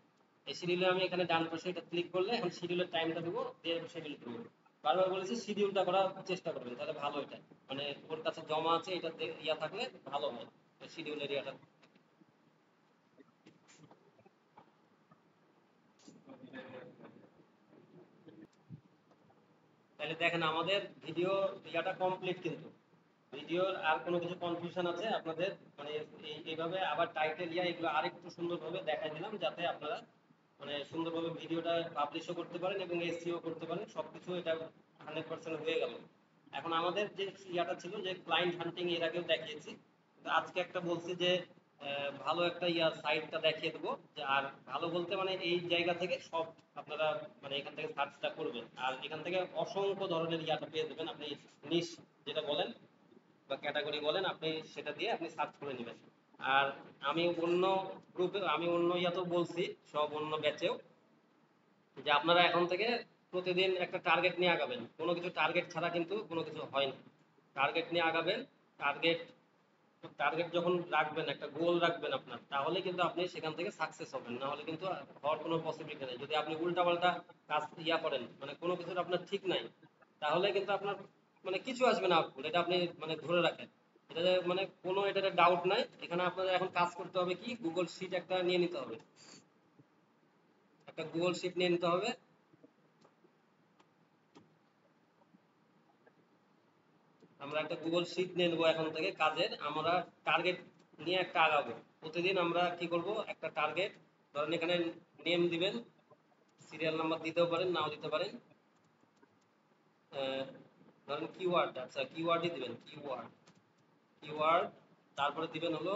S1: এই শিডিউলে আমি এখানে ডান পাশে এটা ক্লিক করলে এখন শিডিউলের টাইমটা দেবো, দিয়ে শিডিউল করবো। বারবার বলেছি শিডিউলটা করার চেষ্টা করবেন, তাহলে ভালো। এটা মানে ওর কাছে জমা আছে, এটা ইয়া থাকলে ভালো হয় শিডিউল এরিয়াটা। তাহলে দেখেন আমাদের ভিডিও ইয়াটা কমপ্লিট। কিন্তু ভিডিওর আর কোনো কিছু কনফিউশন আছে আপনাদের, মানে এইভাবে আবার টাইটেল ইয়া এগুলো আরেকটু সুন্দরভাবে দেখাই দিলাম, যাতে আপনারা মানে সুন্দরভাবে ভিডিওটা পাবলিশও করতে পারেন এবং এসইও করতে পারেন। সবকিছু এটা 100% হয়ে গেল। এখন আমাদের যে ইয়াটা ছিল যে ক্লায়েন্ট হান্টিং, এর আগেও দেখিয়েছি, তো আজকে একটা বলছি যে ভালো একটা সাইটটা দেখিয়ে দেবো। যে আর ভালো বলতে মানে এই জায়গা থেকে সব আপনারা মানে এখান থেকে সার্চটা করবেন, আর এখান থেকে অসংখ্য ধরনের ইয়াটা পেয়ে যাবেন। আপনি নিশ যেটা বলেন বা ক্যাটাগরি বলেন, আপনি সেটা দিয়ে আপনি সার্চ করে নেবেন। আর আমি অন্য গ্রুপে, আমি অন্য ইয়াতেও বলছি, সব অন্য ব্যাচেও, যে আপনারা এখন থেকে প্রতিদিন একটা টার্গেট নিয়ে আগাবেন। কোনো কিছু টার্গেট ছাড়া কিন্তু কোনো কিছু হয় না। টার্গেট নিয়ে আগাবেন। টার্গেট টার্গেট যখন রাখবেন, একটা গোল রাখবেন আপনার, তাহলে কিন্তু আপনি সেখান থেকে সাকসেস হবেন, না হলে কিন্তু হওয়ার কোনো পসিবিলিটি নেই। যদি আপনি উল্টাপাল্টা কাজ করেন, মানে কোনো কিছুর আপনার ঠিক নাই, তাহলে কিন্তু আপনার মানে কিছু আসবে না আউটপুট, এটা আপনি মানে ধরে রাখেন। এটাতে মানে কোনো এটাতে ডাউট নাই। এখানে আপনাদের এখন কাজ করতে হবে কি, গুগল শিট একটা নিয়ে নিতে হবে। একটা গুগল শিট নিয়ে নিতে হবে। আমরা একটা গুগল শিট নিয়ে নেবো এখন থেকে কাজের। আমরা টার্গেট নিয়ে একটা আগাবো। প্রতিদিন আমরা কি করব, একটা টার্গেট ধরেন এখানে নেম দিবেন, সিরিয়াল নাম্বার দিতেও পারেন, নাও দিতে পারেন। ধরেন কিওয়ার্ড, আচ্ছা কিওয়ার্ডই দিবেন, কিওয়ার্ড। কিওয়ার্ড তারপরে দিবেন হলো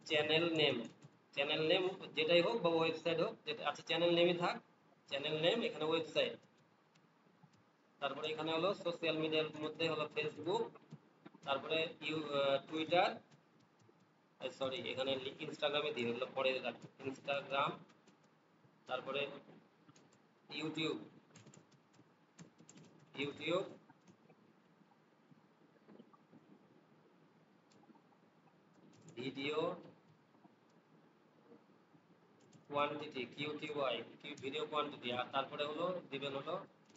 S1: চ্যানেল নেম। চ্যানেল নেম যেটাই হোক বা ওয়েবসাইট হোক, যেটা আচ্ছা চ্যানেল নেমই থাক। চ্যানেল নেম, এখানে ওয়েবসাইট, তারপরে এখানে হলো সোশ্যাল মিডিয়ার মধ্যে হলো ফেসবুক, তারপরে টুইটার, সরি এখানে ইনস্টাগ্রামে দিয়ে হলো পরে রাখবো, ইনস্টাগ্রাম, তারপরে YouTube, YouTube, video quantity, QTY, video quantity, আর তারপরে হলো দিবেন হলো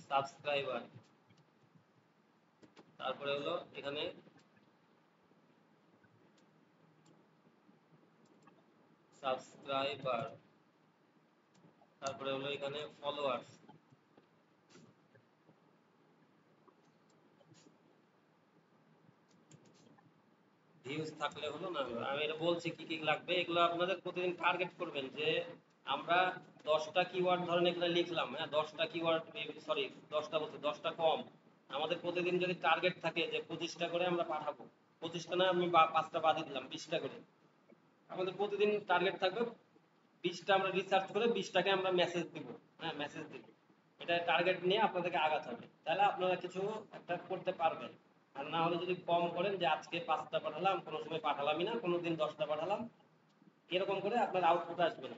S1: সাবস্ক্রাইবার, তারপরে হলো এখানে সাবস্ক্রাইবার, তারপরে হলো এখানে ফলোয়ার্স। ভিউজ থাকলে হলো না, আমি এটা বলছি কি কি লাগবে, এগুলো আপনাদের প্রতিদিন টার্গেট করবেন। যে আমরা 10টা কিওয়ার্ড ধরেন এখানে লিখলাম, হ্যাঁ 10টা কিওয়ার্ড, সরি 10টা বলতে 10টা কম। আমাদের প্রতিদিন যদি টার্গেট থাকে যে 25টা করে আমরা পাঠাবো, 25টা না আমি 5টা বাদই দিলাম, 20টা করে আমাদের প্রতিদিন টার্গেট থাকবে। 20টা আমরা রিসার্চ করে 20টাকে আমরা মেসেজ দিব, হ্যাঁ মেসেজ দিব। এটা টার্গেট নিয়ে আপনাদেরকে আগাতে হবে, তাহলে আপনারা কিছু একটা করতে পারবেন। আর না হলে যদি কম করেন যে আজকে 5টা পাঠালাম, কোনো সময় পাঠালামই না, কোনো দিন 10টা পাঠালাম, এরকম করে আপনার আউটপুট আসবে না।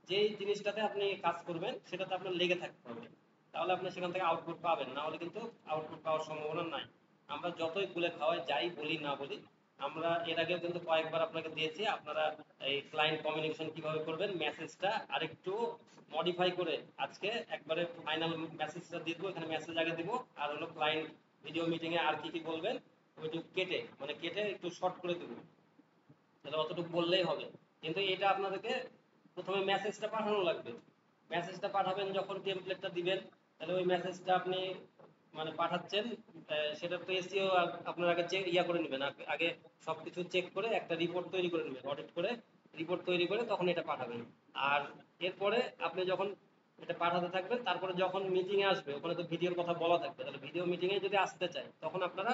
S1: যেই জিনিসটাতে আপনি কাজ করবেন সেটাতে আপনার লেগে থাকতে হবে, তাহলে আপনি সেখান থেকে আউটপুট পাবেন, না হলে কিন্তু আউটপুট পাওয়ার সম্ভাবনা নাই। আমরা যতই ভুলে খাওয়াই যাই বলি না বলি, আমরা এর আগেও কিন্তু কয়েকবার আপনাকে দিয়েছি। আপনারা এই ক্লায়েন্ট কমিউনিকেশন কিভাবে করবেন, মেসেজটা আরেকটু মডিফাই করে আজকে একবারে ফাইনাল মেসেজটা দিয়ে দেবো। এখানে মেসেজ আগে দিব, আর হলো ক্লায়েন্ট ভিডিও মিটিং এ আর কি কি বলবেন ওইটুকু কেটে মানে কেটে একটু শর্ট করে দেবো, তাহলে অতটুকু বললেই হবে। কিন্তু এটা আপনাদেরকে প্রথমে মেসেজটা পাঠানো লাগবে। মেসেজটা পাঠাবেন যখন, টেমপ্লেটটা দিবেন, তাহলে ওই মেসেজটা আপনি মানে পাঠাচ্ছেন, সেটা তো এসিও আপনার আগে চেক করে নেবেন। আগে সবকিছু চেক করে একটা রিপোর্ট তৈরি করে নেবেন, অডিট করে রিপোর্ট তৈরি করে তখন এটা পাঠাবেন। আর এরপরে আপনি যখন এটা পাঠাতে থাকবেন, তারপরে যখন মিটিং এ আসবে ওখানে তো ভিডিওর কথা বলা থাকবে, তাহলে ভিডিও মিটিং এ যদি আসতে চায় তখন আপনারা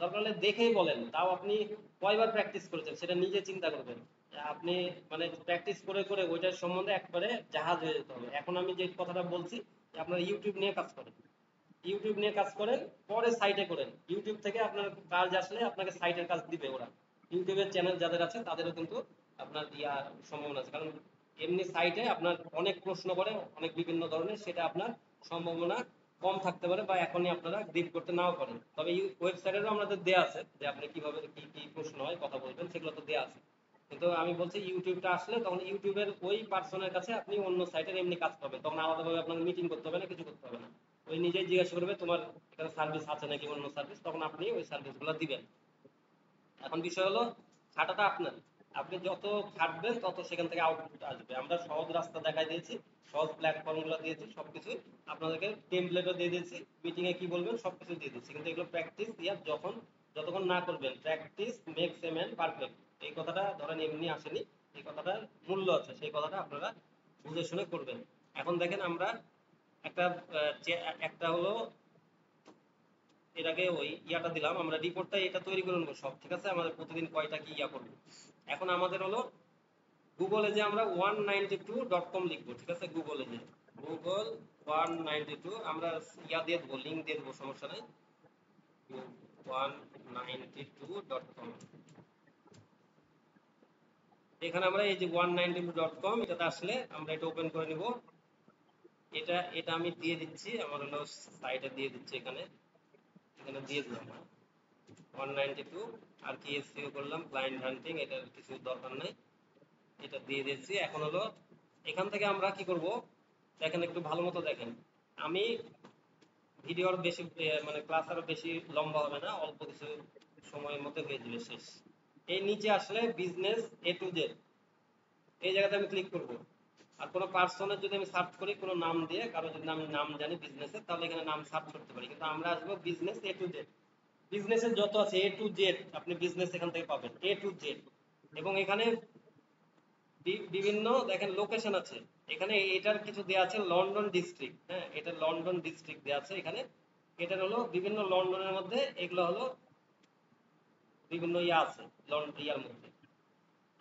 S1: দরকার হলে দেখেই বলেন, তাও আপনি কয়বার প্র্যাকটিস করেছেন সেটা নিজে চিন্তা করবেন। আপনি মানে প্র্যাকটিস করে করে ওইটার সম্বন্ধে একবারে জাহাজ হয়ে যেতে হবে। এখন আমি যে কথাটা বলছি, যে আপনারা ইউটিউব নিয়ে কাজ করেন, ইউটিউব নিয়ে কাজ করেন, পরে সাইটে করেন। ইউটিউব থেকে আপনার কাজ আসলে আপনাকে সাইটের কাজ দিবে ওরা। ইউটিউবের চ্যানেল যাদের আছে তাদেরও কিন্তু আপনার সম্ভাবনা আছে, কারণ এমনি সাইটে আপনার অনেক প্রশ্ন করে অনেক বিভিন্ন ধরনের, সেটা আপনার সম্ভাবনা কম থাকতে পারে, বা এখনই আপনারা গ্রিপ করতে নাও পারেন। তবে ওয়েবসাইটেরও আমাদের দেয়া আছে যে আপনি কিভাবে কি কি প্রশ্ন হয় কথা বলবেন, সেগুলো তো দেয়া আছে। কিন্তু আমি বলছি ইউটিউবটা আসলে তখন ইউটিউবের ওই পার্সনের কাছে আপনি অন্য সাইটের এমনি কাজ পাবেন, তখন আলাদাভাবে আপনাকে মিটিং করতে হবে না, কিছু করতে হবে না। ওই নিজেই জিজ্ঞাসা করবে তোমার এখানে সার্ভিস আছে নাকি অন্য সার্ভিস, তখন আপনি ওই সার্ভিসগুলো দিবেন। এখন বিষয় হলো খাটাটা আপনার। আপনি যত খাটবেন তত সেখান থেকে আউটপুট আসবে। আমরা সহজ রাস্তা দেখাই দিয়েছি, সহজ প্ল্যাটফর্ম গুলো দিয়েছি, সবকিছু আপনাদেরকে টেমপ্লেটও দিয়ে দিয়েছি, মিটিং এ কি বলবেন সবকিছু দিয়ে দিচ্ছি। কিন্তু এগুলো প্র্যাকটিস যখন যতক্ষণ না করবেন, practice makes a man perfect, এই কথাটা ধরেন এমনি আসেনি, এই কথাটার মূল্য আছে, সেই কথাটা আপনারা বুঝে শুনে করবেন। এখন দেখেন আমরা একটা একটা হলো এর আগে ওই ইয়াটা দিলাম, আমরা রিপোর্টটা এটা তৈরি করে নেবো সব, ঠিক আছে? আমাদের প্রতিদিন কয়টা কি ইয়া করবো। এখন আমাদের হলো গুগলে যে আমরা 192.com লিখবো, ঠিক আছে? গুগলে যে গুগল 192 আমরা ইয়া দিয়ে দেবো, লিঙ্ক দিয়ে দেবো, সমস্যা নাই। 192.com, এখানে আমরা এই যে 192.com এটাতে আসলে আমরা এটা ওপেন করে নিব। এটা এটা আমি দিয়ে দিচ্ছি, আমার হলো সাইটে দিয়ে দিচ্ছি, এখানে এখানে দিয়ে দিলাম 192। আর কি এসইও করলাম, ক্লায়েন্ট হান্টিং, এটার কিছু দরকার নাই, এটা দিয়ে দিচ্ছি। এখন হলো এখান থেকে আমরা কি করব, দেখেন একটু ভালো মতো দেখেন। আমি ভিডিওর বেশি মানে ক্লাস আরো বেশি লম্বা হবে না, অল্প কিছু সময়ের মধ্যে হয়ে যাবে শেষ। এই নিচে আসলে বিজনেস এ টু জেড, এই জায়গাতে আমি ক্লিক করব। আর কোনো পার্সনের যদি আমি সার্চ করি কোনো নাম দিয়ে, কারো যদি আমি নাম জানি বিজনেসের, তাহলে এখানে নাম সার্চ করতে পারি। কিন্তু আমরা আসবো বিজনেস এ টু জেড, বিজনেসের যত আছে এ টু জেড আপনি বিজনেস এখান থেকে পাবেন, এ টু জেড। এবং এখানে বিভিন্ন দেখেন লোকেশন আছে, এখানে এটার কিছু দেওয়া আছে লন্ডন ডিস্ট্রিক্ট, হ্যাঁ এটা লন্ডন ডিস্ট্রিক্ট দেওয়া আছে এখানে। এটা হলো বিভিন্ন লন্ডনের মধ্যে, এগুলো হলো বিভিন্ন ইয়া আছে লন্ডন ইয়ার মধ্যে।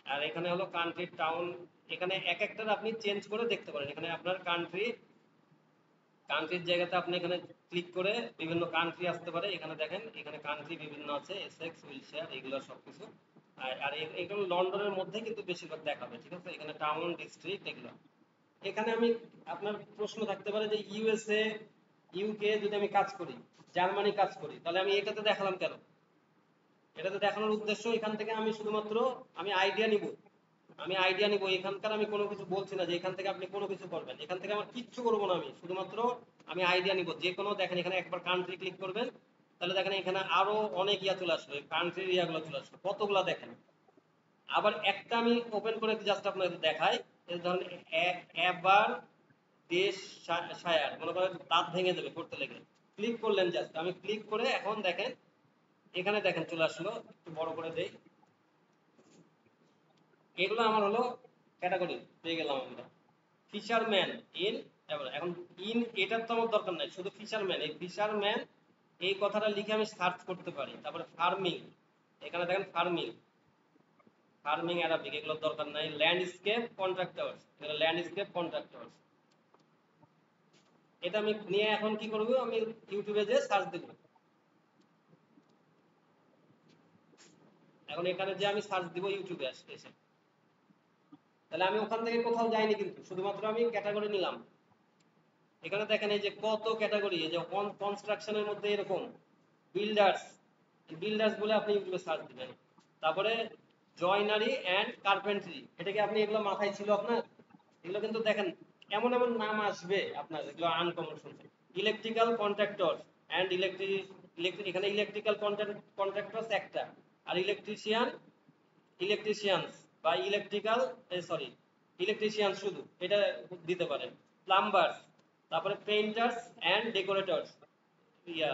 S1: আর এখানে হলো কান্ট্রি টাউন, এখানে এক একটার আপনি চেঞ্জ করে দেখতে পারেন। এখানে আপনার কান্ট্রির জায়গাতে আপনি এখানে ক্লিক করে বিভিন্ন কান্ট্রি আসতে পারে। এখানে দেখেন এখানে কান্ট্রি বিভিন্ন আছে, এসেক্স, উইলশায়ার, এগুলো সবকিছু। আর এগুলো লন্ডনের মধ্যে কিন্তু বেশিরভাগ দেখাবে, ঠিক আছে? এখানে টাউন, ডিস্ট্রিক্ট, এগুলো। এখানে আমি আপনার প্রশ্ন থাকতে পারে যে ইউএসএ, ইউকে যদি আমি কাজ করি, জার্মানি কাজ করি, তাহলে আমি এটাতে দেখালাম কেন? এটাতে দেখানোর উদ্দেশ্য এখান থেকে আমি শুধুমাত্র আমি আইডিয়া নিব, এখানকার আমি কোনো কিছু বলছি না যে এখান থেকে আপনি কোনো কিছু করবেন, এখান থেকে আমার কিচ্ছু করবো না, আমি শুধুমাত্র আমি আইডিয়া নিব। যে কোনো দেখেন এখানে একবার কান্ট্রি ক্লিক করবেন, তাহলে দেখেন এখানে আরো অনেক ইয়া চলে আসবে, কান্ট্রির ইয়াগুলো চলে আসবে, কতগুলা দেখেন। আবার একটা আমি ওপেন করে জাস্ট আপনাদের দেখাই, এই ধরেন এবার দেশ শায়ার, মনে করেন দাঁত ভেঙে দেবে করতে লেগে, ক্লিক করলেন জাস্ট, আমি ক্লিক করে এখন দেখেন এখানে দেখেন চলে আসলো, একটু বড় করে দেই। এগুলো আমার হলো ক্যাটাগরি পেয়ে গেলাম আমরা। ফিশারম্যান ইন, এখন ইন এটার তো আমার দরকার নাই, শুধু ফিশারম্যান, এই ফিশারম্যান এই কথাটা লিখে আমি সার্চ করতে পারি। তারপরে ফার্মিং, এখানে দেখেন ফার্মিং, অ্যারাবিক, এগুলোর দরকার নাই। ল্যান্ডস্কেপ কন্ট্রাক্টরস, এগুলো ল্যান্ডস্কেপ কন্ট্রাক্টরস। এটা আমি নিয়ে এখন কি করব, আমি ইউটিউবে যে সার্চ দেব। এখন এখানে যে আমি সার্চ দিব ইউটিউবে এসে, তাহলে আমি ওখান থেকে কোথাও যাইনি, কিন্তু শুধুমাত্র আমি ক্যাটাগরি নিলাম। এখানে দেখেন এই যে কত ক্যাটাগরি, এই যে কনস্ট্রাকশনের মধ্যে এরকম বিল্ডার্স, বিল্ডার্স বলে আপনি ইউটিউবে সার্চ দিবেন। তারপরে জয়নারি অ্যান্ড কার্পেন্ট্রি, এটা কি আপনি এগুলো মাথায় ছিল আপনার? এগুলো কিন্তু দেখেন এমন এমন নাম আসবে আপনার, এগুলো আনকমন শুনছেন। ইলেকট্রিক্যাল কন্ট্রাক্টর অ্যান্ড এখানে ইলেকট্রিক্যাল কন্ট্রাক্টরস একটা, আর ইলেকট্রিশিয়ানস বা ইলেকট্রিক্যাল, সরি ইলেকট্রিশিয়ান শুধু এটা দিতে পারেন। প্লাম্বার্স, তারপরে পেইন্টার্স অ্যান্ড ডেকোরেটরস, ইয়া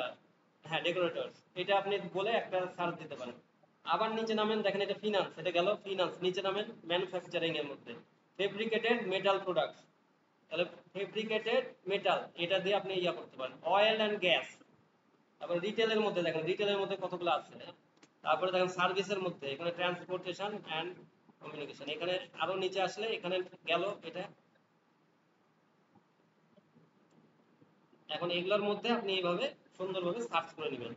S1: হ্যাঁ ডেকোরেটরস, এটা আপনি বলে একটা সার্চ দিতে পারেন। আবার নিচে নামেন, দেখেন এটা ফিনান্স, এটা গেল ফিনান্স। নিচে নামেন ম্যানুফ্যাকচারিং এর মধ্যে ফেব্রিকেটেড মেটাল প্রোডাক্টস, তাহলে ফেব্রিকেটেড মেটাল এটা দিয়ে আপনি ইয়া করতে পারেন। অয়েল অ্যান্ড গ্যাস, তারপরে রিটেলের মধ্যে দেখেন রিটেলের মধ্যে কতগুলো আছে। তারপরে দেখেন সার্ভিসের মধ্যে এখানে ট্রান্সপোর্টেশন অ্যান্ড কমিউনিকেশন, এখানে আরো নিচে আসলে এখানে গেল এটা। এখন এগুলোর মধ্যে আপনি এইভাবে সুন্দরভাবে সার্চ করে নেবেন,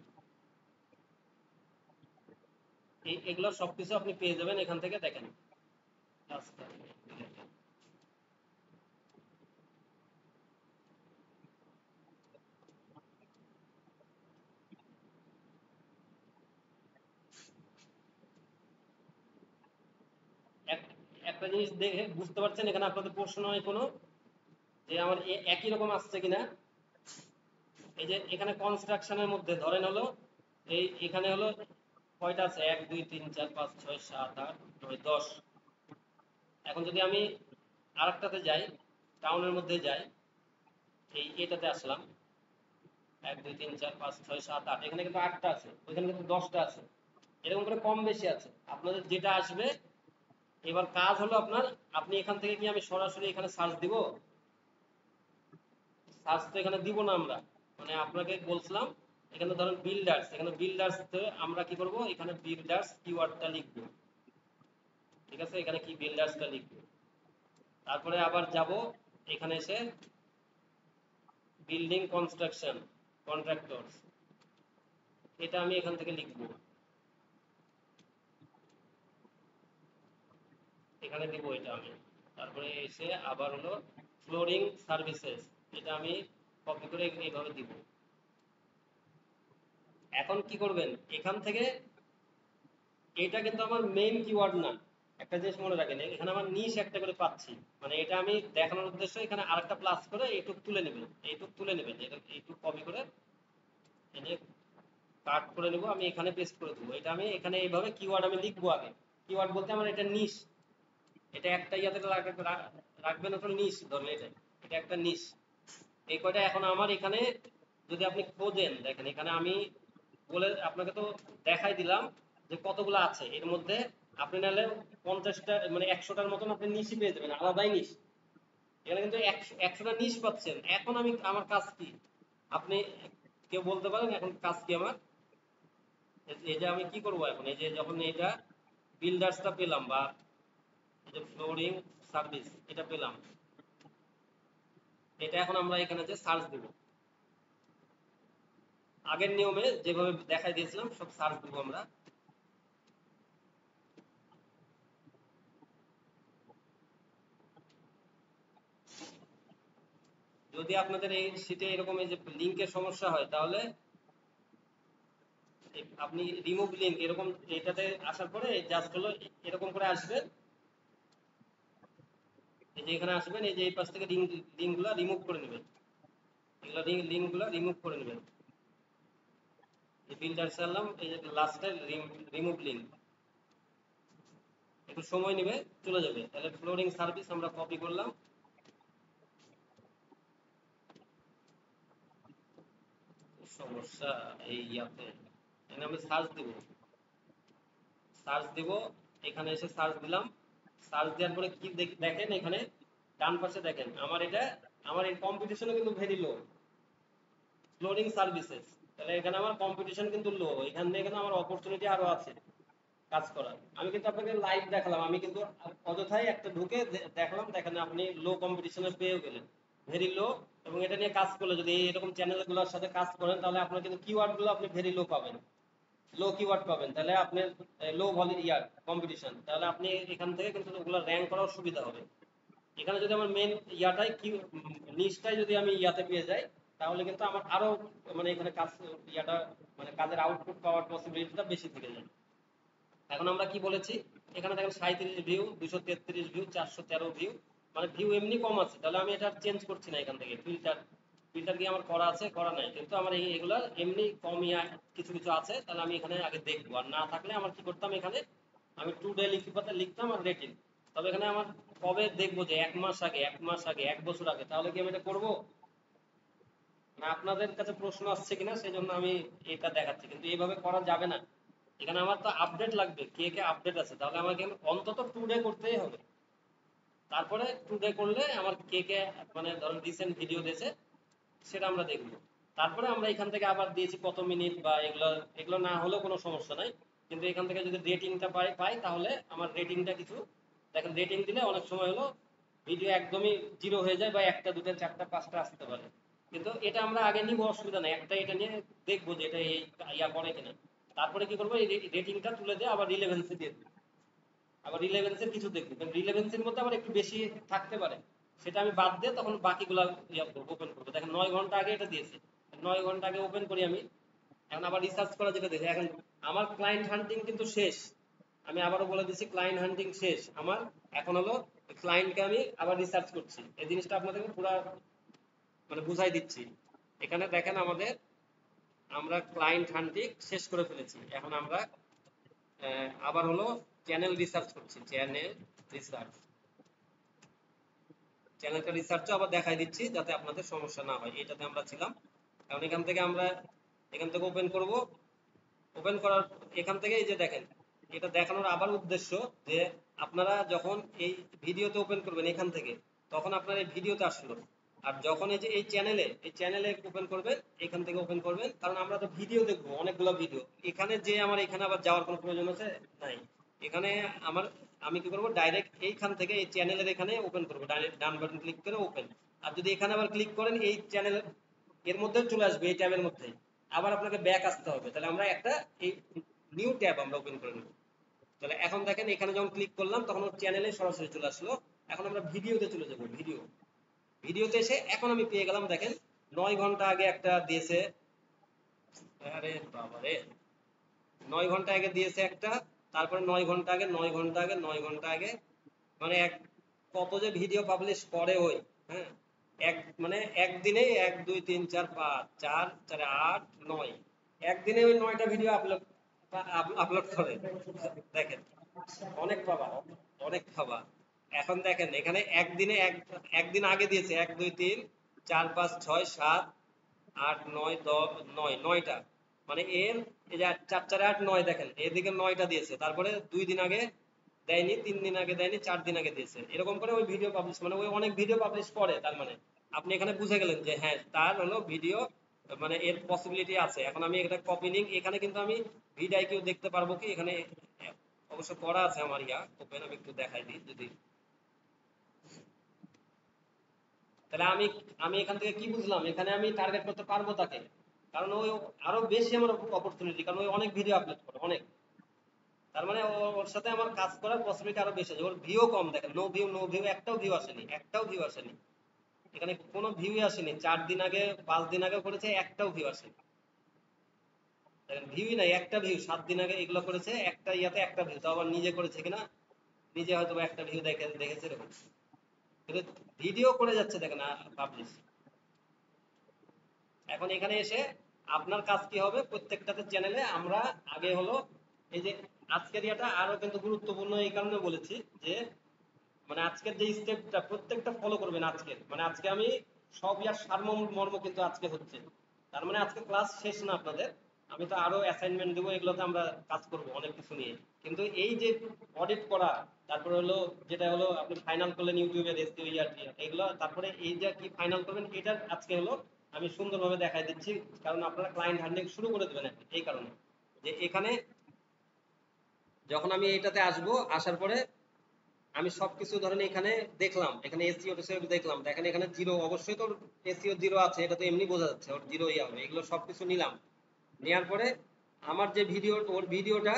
S1: এগুলো সবকিছু আপনি পেয়ে যাবেন এখান থেকে। দেখেন আচ্ছা, একটা জিনিস দেখে বুঝতে পারছেন এখানে আপনাদের প্রশ্ন হয় কোনো, যে আমার একই রকম আসছে কিনা। এই যে এখানে কনস্ট্রাকশনের মধ্যে ধরেন হলো এই এখানে হলো কয়টা আছে, 1 2 3 4 5 6 7 8 9 10। এখন যদি আমি আরেকটাতে যাই, টাউনের মধ্যে যাই, এটাতে আসলাম, 1 2 3 4 5 6 7 8, এখানে কিন্তু 8টা আছে, ওইখানে কিন্তু 10টা আছে, এরকম করে কম বেশি আছে আপনাদের যেটা আসবে। এবার কাজ হলো আপনার, আপনি এখান থেকে কি আমি সরাসরি এখানে সার্চ দিব? সার্চ তো এখানে দিব না আমরা, মানে আপনাকে বলছিলাম এখানে ধরেন বিল্ডার্স, এখানে বিল্ডার্স আমরা কি করব, এখানে বিল্ডার্স কিওয়ার্ডটা লিখব। ঠিক আছে, এখানে কি বিল্ডার্সটা লিখব। তারপরে আবার যাব এখানে এসে বিল্ডিং কনস্ট্রাকশন কন্ট্রাক্টরস, এটা আমি এখান থেকে লিখব, এখানে দিব এটা আমি। তারপরে এসে আবার হলো ফ্লোরিং সার্ভিসেস, এটা আমি কপি করে এইভাবে দিব। এখন কি করবেন, এখান থেকে এটা কিন্তু আমার মেইন কিওয়ার্ড না, একটা জিনিস মনে রাখেন, এখানে আমার নিশ একটা করে পাচ্ছি, মানে এটা আমি দেখানোর উদ্দেশ্য এখানে আরেকটা প্লাস করে এইটুক তুলে নেবেন, এইটুক তুলে নেবেন, এটা এইটুক কপি করে এনে কাট করে নেব, আমি এখানে পেস্ট করে দেবো। এটা আমি এখানে এইভাবে কিওয়ার্ড আমি লিখবো আগে। কিওয়ার্ড বলতে আমার এটা নিশ, এটা একটা ইয়াতে রাখবেন, ওটা নিশ ধরেন, এটা এটা একটা নিশ। এই কয়টা এখন আমার এখানে যদি আপনি খোঁজেন, দেখেন এখানে আমি বলে আপনাকে তো দেখাই দিলাম যে কতগুলো আছে এর মধ্যে। আপনি নাহলে 50টা মানে 100টার মতন আপনি নিশই পেয়ে যাবেন, আলাদাই নিশ। এখানে কিন্তু 100টা নিশ পাচ্ছেন। এখন আমি আমার কাজ কি, আপনি কেউ বলতে পারেন এখন কাজ কি আমার? এই যে আমি কি করব এখন, এই যে যখন এটা বিল্ডার্সটা পেলাম বা এই যে ফ্লোরিং সার্ভিস এটা পেলাম, এটা এখন আমরা এখানে যে সার্চ দেব, আগের নিয়মে যেভাবে দেখাই দিয়েছিলাম সব সার্চ দেব আমরা। যদি আপনাদের এই শীটে এরকম এই যে লিংকের সমস্যা হয়, তাহলে আপনি রিমুভ লিংক এরকম এটাতে আসার পরে জাস্ট হলো এরকম করে আসবে, এই যে এখানে আসবেন, এই যে এই পাশ থেকে লিঙ্কগুলো রিমুভ করে নেবেন, এগুলো লিঙ্কগুলো রিমুভ করে নেবেন। এই ফিল্টার চালাম, এই যে লাস্টে রিমুভ লিঙ্ক, একটু সময় নেবে, চলে যাবে। তাহলে ফ্লোরিং সার্ভিস আমরা কপি করলাম, সমস্যা এই ইয়াতে, এখানে আমি সার্চ দেব, সার্চ দেব, এখানে এসে সার্চ দিলাম। সার্চ দেওয়ার পরে কি দেখেন এখানে ডান পাশে দেখেন আমার এটা, আমার এই কম্পিটিশনও কিন্তু ভেরি লো, ফ্লোরিং সার্ভিসেস। তাহলে এখানে আমার কম্পিটিশন কিন্তু লো, এখান থেকে কিন্তু আমার অপরচুনিটি আরো আছে কাজ করার। আমি কিন্তু আপনাকে লাইভ দেখালাম, আমি কিন্তু অযথাই একটা ঢুকে দেখালাম, দেখেন আপনি লো কম্পিটিশনে পেয়েও গেলেন, ভেরি লো। এবং এটা নিয়ে কাজ করলে যদি এরকম চ্যানেলগুলোর সাথে কাজ করেন, তাহলে আপনার কিন্তু কিওয়ার্ড গুলো আপনি ভেরি লো পাবেন, লো কিওয়ার্ড পাবেন, তাহলে আপনার লো ভলি ইয়ার কম্পিটিশন, তাহলে আপনি এখান থেকে কিন্তু ওগুলো র্যাঙ্ক করার সুবিধা হবে। এখানে যদি আমার মেন ইয়াটাই কি নিচটাই যদি আমি ইয়াতে পেয়ে যাই, তাহলে কিন্তু আমার আরো মানে এখানে কাজ ইয়াটা মানে কাজের আউটপুট পাওয়ার পসিবিলিটিটা বেশি থেকে যায়। এখন আমরা কি বলেছি, এখানে দেখেন 37 ভিউ, 233 ভিউ, 413 ভিউ, মানে ভিউ এমনি কম আছে। তাহলে আমি এটা চেঞ্জ করছি না, এখান থেকে ফিল্টার ফিল্টার কি আমার করা আছে, করা নাই, কিন্তু আমার এগুলা এমনি কম কিছু কিছু আছে। তাহলে আমি এখানে আগে দেখবো, আর না থাকলে আমার কি করতাম, এখানে আমি টুডে লিখতাম আর রেটিং। তবে এখানে আমার কবে দেখবো যে 1 মাস আগে, 1 মাস আগে, 1 বছর আগে, তাহলে কি আমি এটা করবো না? আপনাদের কাছে প্রশ্ন আসছে কিনা সেই জন্য আমি এটা দেখাচ্ছি, কিন্তু এইভাবে করা যাবে না। এখানে আমার তো আপডেট লাগবে, কে কে আপডেট আছে, তাহলে আমাকে অন্তত টুডে করতেই হবে। তারপরে টুডে করলে আমার কে কে মানে ধরুন রিসেন্ট ভিডিও দিয়েছে সেটা আমরা দেখবো। তারপরে আমরা এখান থেকে আবার দিয়েছি কত মিনিট বা এগুলো, এগুলো না হলেও কোনো সমস্যা নাই, কিন্তু এখান থেকে যদি রেটিংটা পাই তাহলে আমার রেটিংটা কিছু, দেখেন রেটিং দিলে অনেক সময় হলো ভিডিও একদমই জিরো হয়ে যায় বা একটা দুটো চারটা পাঁচটা আসতে পারে। কিন্তু এটা আমরা আগে নিব, অসুবিধা নেই, একটা এটা নিয়ে দেখবো যে এটা এই ইয়া করে কিনা। তারপরে কি করবো, এই রেটিংটা তুলে দিয়ে আবার রিলেভেন্সি দিয়ে দিবো, আবার রিলেভেন্সের কিছু দেখবো, কারণ রিলেভেন্সের মধ্যে আবার একটু বেশি থাকতে পারে, সেটা আমি বাদ দিয়ে তখন বাকিগুলা ইয়া করবো, ওপেন করবো। দেখেন 9 ঘন্টা আগে এটা দিয়েছে, 9 ঘন্টা আগে ওপেন করি আমি। এখন আবার রিসার্চ করা যেটা দেখি, এখন আমার ক্লায়েন্ট হান্টিং কিন্তু শেষ, আমি আবারও বলে দিচ্ছি ক্লায়েন্ট হান্টিং শেষ আমার। এখন হলো ক্লায়েন্টকে আমি আবার রিসার্চ করছি, এই জিনিসটা আপনাদেরকে পুরো মানে বুঝাই দিচ্ছি। এখানে দেখেন আমাদের, আমরা ক্লায়েন্ট হান্টিং শেষ করে ফেলেছি, এখন আমরা আবার হলো চ্যানেল রিসার্চ করছি, চ্যানেল রিসার্চ, চ্যানেলটা রিসার্চও আবার দেখাই দিচ্ছি যাতে আপনাদের সমস্যা না হয়। এটাতে আমরা ছিলাম, কারণ এখান থেকে আমরা এখান থেকে ওপেন করব, ওপেন করার এখান থেকে এই যে দেখেন, এটা দেখানোর আবার উদ্দেশ্য যে আপনারা যখন এই ভিডিওতে ওপেন করবেন এখান থেকে, তখন আপনার এই ভিডিওতে আসলো, আর যখন এই চ্যানেলে ওপেন করবেন, এখান থেকে ওপেন করবেন, কারণ আমরা তো ভিডিও দেখবো অনেকগুলো ভিডিও। এখানে যে আমার এখানে আবার যাওয়ার কোনো প্রয়োজন আছে নাই। এখানে আমার আমি কি করবো, ডাইরেক্ট এইখান থেকে এই চ্যানেলের এখানে ওপেন করবো, ডাইরেক্ট ডান বাটন ক্লিক করে ওপেন। আর যদি এখানে আবার ক্লিক করেন এই চ্যানেলের এর মধ্যে চলে আসবে, এই ট্যাবের মধ্যে। আবার আপনাকে ব্যাক আসতে হবে, তাহলে আমরা একটা এই নিউ ট্যাব আমরা ওপেন করে নেব। তাহলে এখন দেখেন এখানে যখন ক্লিক করলাম তখন ওর চ্যানেলে সরাসরি চলে আসলো। এখন আমরা ভিডিওতে চলে যাবো। ভিডিওতে এসে এখন আমি পেয়ে গেলাম, দেখেন 9 ঘন্টা আগে একটা দিয়েছে। আরে বাবারে, 9 ঘন্টা আগে দিয়েছে একটা, তারপরে 9 ঘন্টা আগে, 9 ঘন্টা আগে, 9 ঘন্টা আগে, মানে কত যে ভিডিও পাবলিশ করে ওই। হ্যাঁ, মানে একদিনে 1 2 3 4 5 4 4 8 9, একদিনে ওই 9টা ভিডিও আপলোড আপলোড করে। দেখেন, অনেক পাবা, অনেক পাবা। এখন দেখেন এখানে একদিনে একদিন আগে দিয়েছে 1 2 3 4 5 6 7 8 9 10 9, 9টা। মানে এর এই যে 4 4 8 9, দেখেন এদিকে 9টা দিয়েছে, তারপরে 2 দিন আগে দেয়নি, 3 দিন আগে দেয়নি, 4 দিন আগে দিয়েছে, এরকম করে ওই ভিডিও পাবলিশ, মানে ওই অনেক ভিডিও পাবলিশ করে। তার মানে আপনি এখানে বুঝে গেলেন যে হ্যাঁ, তার হলো ভিডিও, মানে এর পসিবিলিটি আছে। এখন আমি এটা কপি লিঙ্ক, এখানে কিন্তু আমি ভিডিও দেখতে পারবো কি, এখানে অবশ্য করা আছে আমার ওপেন, আমি একটু দেখাই দিই যদি। তাহলে আমি আমি এখান থেকে কি বুঝলাম, এখানে আমি টার্গেট করতে পারবো তাকে, কারণ ওই আরো বেশি আমার অপরচুনিটি, কারণ ওই অনেক ভিডিও আপলোড করে অনেক। তার মানে ওর সাথে আমার কাজ করার পসিবিলিটি আরো বেশি আছে। ওর ভিউ কম, দেখেন নো ভিউ, একটাও ভিউ আসেনি, একটাও ভিউ আসেনি। এখানে কোনো ভিউই আসেনি, 4 দিন আগে 5 দিন আগে করেছে, একটাও ভিউ আসেনি। দেখেন ভিউই নাই, একটা ভিউ 7 দিন আগে এগুলো করেছে, একটা ইয়াতে একটা ভিউ, তো আবার নিজে করেছে কিনা, নিজে হয়তো বা একটা ভিউ দেখেছে এরকম। কিন্তু ভিডিও করে যাচ্ছে, দেখেন পাবলিশ। এখন এখানে এসে আপনার কাজ কি হবে, প্রত্যেকটাতে চ্যানেলে আমরা আগে হলো এই যে আজকের ইয়াটা আরো কিন্তু গুরুত্বপূর্ণ এই কারণে বলেছি যে, মানে আজকের যে স্টেপটা প্রত্যেকটা ফলো করবেন আজকের, মানে আজকে আমি সব ইয়ার সারমর্ম মর্ম কিন্তু আজকে হচ্ছে। তার মানে আজকে ক্লাস শেষ না আপনাদের, আমি তো আরো অ্যাসাইনমেন্ট দেবো, এগুলোতে আমরা কাজ করব অনেক কিছু নিয়ে। কিন্তু এই যে অডিট করা, তারপরে হলো যেটা হলো আপনি ফাইনাল করলেন ইউটিউবে এসইও এগুলো, তারপরে এই যে কি ফাইনাল করবেন, এটা আজকে হলো আমি সুন্দরভাবে দেখাই দিচ্ছি। কারণ আপনারা ক্লায়েন্ট হ্যান্ডলিং শুরু করে দেবেন এই কারণে যে এখানে যখন আমি এটাতে আসবো, আসার পরে আমি সবকিছু ধরেন এখানে দেখলাম, এখানে এসইও টেসইও দেখলাম, দেখেন এখানে জিরো, অবশ্যই তো এসইও জিরো আছে, এটা তো এমনি বোঝা যাচ্ছে ওর জিরো ইয়া হবে। এগুলো সবকিছু নিলাম, নেওয়ার পরে আমার যে ভিডিও, ওর ভিডিওটা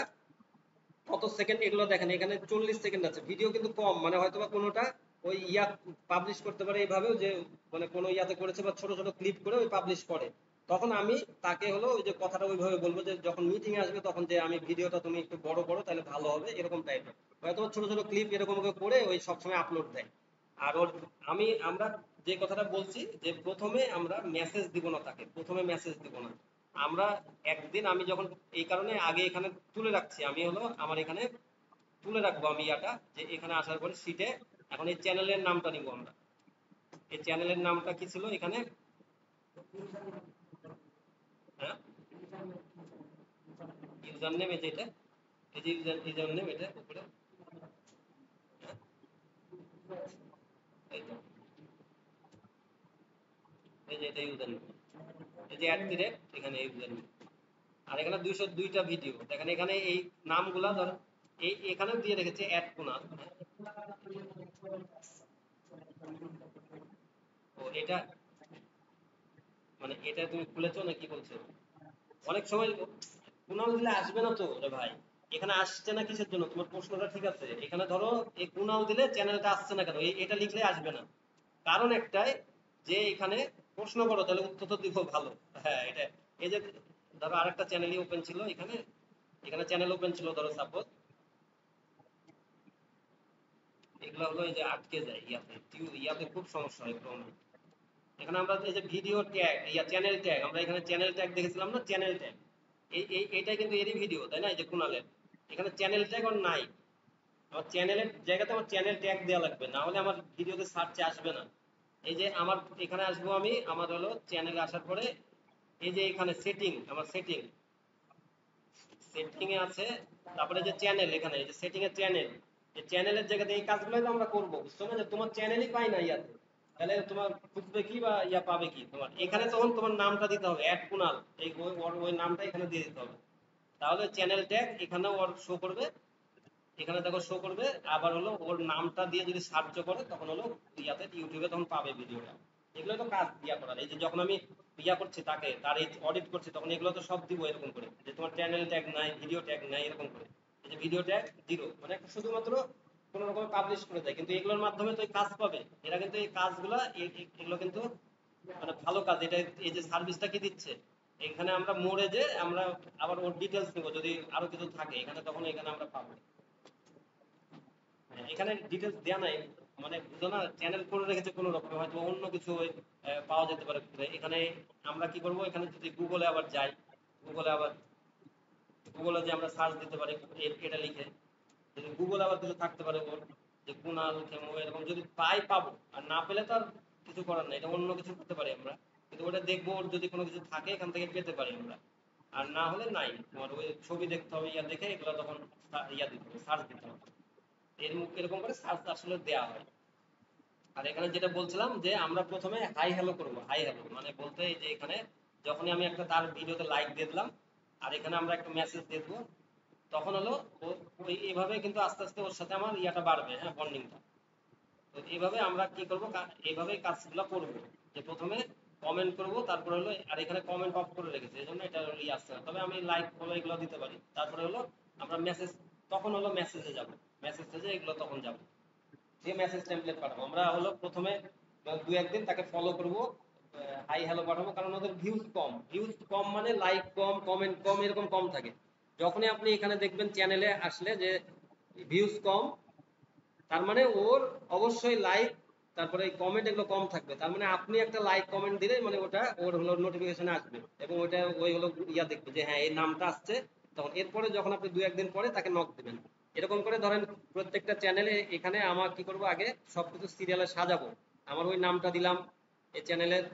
S1: কত সেকেন্ড, এগুলো দেখেন এখানে 40 সেকেন্ড আছে, ভিডিও কিন্তু কম, মানে হয়তো বা কোনোটা ওই ইয়া পাবলিশ করতে পারে এইভাবেও যে, মানে কোনো ইয়াতে করেছে বা ছোট ছোট ক্লিপ করে ওই পাবলিশ করে। তখন আমি তাকে হলো ওই যে কথাটা ওইভাবে বলবো যে যখন মিটিং এ আসবে তখন যে আমি ভিডিওটা তুমি একটু বড় করো তাহলে ভালো হবে, এরকম টাইপের। হয়তো ছোট ছোট ক্লিপ এরকম করে ওই সবসময় আপলোড দেয়। আর ওর আমরা যে কথাটা বলছি যে প্রথমে আমরা মেসেজ দিব না, তাকে প্রথমে মেসেজ দিব না আমরা। একদিন আমি যখন এই কারণে আগে এখানে তুলে রাখছি, আমি হলো আমার এখানে তুলে রাখবো আমি ইয়াটা, যে এখানে আসার পরে সিটে এখন এই চ্যানেলের নামটা নিব আমরা। এই চ্যানেলের নামটা কি ছিল এখানে, হ্যাঁ, ইউজার নেম, এই যে এটা, এই যে ইউজার নেম এটা উপরে, হ্যাঁ, এই তো, এই যে এটা ইউজার নেম, এই যে এখানে ইউজার নেম। আর এখানে 202টা ভিডিও দেখেন, এখানে এই নামগুলা ধর এই এখানে দিয়ে রেখেছে অ্যাড কোনাল। ও এটা, মানে এটা তুমি খুলেছো না কি বলছো? অনেক সময় কুনাল দিলে আসবে না তো রে ভাই। এখানে আসছে না কিসের জন্য, তোমার প্রশ্নটা ঠিক আছে। এখানে ধরো এই কুনাল দিলে চ্যানেলটা আসছে না কেন, এটা লিখলে আসবে না। কারণ একটাই, যে এখানে প্রশ্ন করো তাহলে উত্তর তো দিব ভালো। হ্যাঁ এটা, এই যে ধরো আরেকটা চ্যানেলই ওপেন ছিল এখানে, এখানে চ্যানেল ওপেন ছিল ধরো সাপোজ, এগুলো হলো এই যে আটকে যায় ইয়াতে, ইয়াতে খুব সমস্যা হয় ক্রমে। এখানে আমরা এই যে ভিডিও ট্যাগ, চ্যানেল ট্যাগ, আমরা এখানে চ্যানেল ট্যাগ দেখেছিলাম না, চ্যানেল ট্যাগ এইটা কিন্তু এরই ভিডিও, তাই না? এই যে কুনালের এখানে চ্যানেল ট্যাগ আর নাই, আমার চ্যানেলের জায়গাতে আমার চ্যানেল ট্যাগ দেওয়া লাগবে, না হলে আমার ভিডিওতে সার্চে আসবে না। এই যে আমার এখানে আসবো, আমি আমার হলো চ্যানেলে আসার পরে এই যে এখানে সেটিং, আমার সেটিং, সেটিং এ আছে, তারপরে যে চ্যানেল, এখানে এই যে সেটিং এর চ্যানেল, এই চ্যানেলের জায়গাতে এই কাজগুলোই তো আমরা করবো, বুঝছো না? যে তোমার চ্যানেলই পাই না ইয়াতে, তাহলে তোমার খুঁজবে কি বা ইয়া পাবে কি তোমার এখানে তখন তোমার নামটা দিতে হবে অ্যাড কুনাল এই ওই নামটা এখানে দিয়ে দিতে হবে তাহলে চ্যানেল ট্যাগ এখানেও ওর শো করবে এখানে দেখো শো করবে আবার হলো ওর নামটা দিয়ে যদি সার্চ করে তখন হলো ইয়াতে ইউটিউবে তখন পাবে ভিডিওটা এগুলো তো কাজ ইয়া করার এই যে যখন আমি ইয়া করছি তাকে তার এই অডিট করছি তখন এগুলো তো সব দিব এরকম করে যে তোমার চ্যানেল ট্যাগ নাই ভিডিও ট্যাগ নাই এরকম করে এই যে ভিডিও ট্যাগ জিরো মানে শুধুমাত্র কোনো রকম পাবলিশ করে দেয় কিন্তু এগুলোর মাধ্যমে তো এই কাজ পাবে এরা কিন্তু এই কাজগুলা এগুলো কিন্তু মানে ভালো কাজ এটা এই যে সার্ভিসটা কি দিচ্ছে এখানে আমরা মোড়ে যে আমরা আবার ওর ডিটেলস নিব যদি আরো কিছু থাকে এখানে তখন এখানে আমরা পাবো হ্যাঁ, এখানে ডিটেলস দেওয়া নাই মানে বুঝো না চ্যানেল করে রেখেছে কোনো রকম হয়তো অন্য কিছু পাওয়া যেতে পারে এখানে আমরা কি করব এখানে যদি গুগলে আবার যাই গুগলে আবার গুগলে যে আমরা সার্চ দিতে পারি এটা লিখে যদি গুগল আবার কিছু থাকতে পারে ওর যে কুনাল খেমো এরকম যদি পাই পাবো আর না পেলে তো আর কিছু করার নাই এটা অন্য কিছু করতে পারি আমরা কিন্তু ওটা দেখবো ওর যদি কোনো কিছু থাকে এখান থেকে পেতে পারি আমরা আর না হলে নাই তোমার ওই ছবি দেখতে হবে ইয়া দেখে এগুলো তখন ইয়া দিতে হবে সার্চ দিতে হবে এরকম করে সার্চ আসলে দেওয়া হয় আর এখানে যেটা বলছিলাম যে আমরা প্রথমে হাই হ্যালো করব হাই হ্যালো মানে বলতে এই যে এখানে যখনই আমি একটা তার ভিডিওতে লাইক দিয়ে দিলাম আর এখানে আমরা একটা মেসেজ দিয়ে দেবো তখন হলো ওই এইভাবে কিন্তু আস্তে আস্তে ওর সাথে আমার ইয়াটা বাড়বে হ্যাঁ বন্ডিংটা তো এইভাবে আমরা কি করব এইভাবেই কাজগুলো করব যে প্রথমে কমেন্ট করব তারপরে হলো আর এখানে কমেন্ট অফ করে রেখেছে এই জন্য এটা হলো ইয়ে আসছে না তবে আমি লাইক ফলো এগুলো দিতে পারি তারপরে হলো আমরা মেসেজ তখন হলো মেসেজে যাব মেসেজে এগুলো তখন যাব যে মেসেজ টেমপ্লেট পাঠাবো আমরা হলো প্রথমে দু একদিন তাকে ফলো করব হাই হ্যালো পাঠাবো কারণ ওদের ভিউজ কম মানে লাইক কম কমেন্ট কম এরকম কম থাকে যখনই আপনি এখানে দেখবেন চ্যানেলে আসলে যে ভিউজ কম তার মানে ওর অবশ্যই লাইক তারপরে কমেন্ট এগুলো কম থাকবে তার মানে আপনি একটা লাইক কমেন্ট দিলে মানে ওটা ওর হলো নোটিফিকেশনে আসবে এবং ওটা ওই হলো ইয়া দেখবে যে হ্যাঁ এই নামটা আসছে তখন এরপরে যখন আপনি দু একদিন পরে তাকে নক দিবেন এরকম করে ধরেন প্রত্যেকটা চ্যানেলে এখানে আমার কি করব আগে সবকিছু সিরিয়ালে সাজাবো আমার ওই নামটা দিলাম এই চ্যানেলের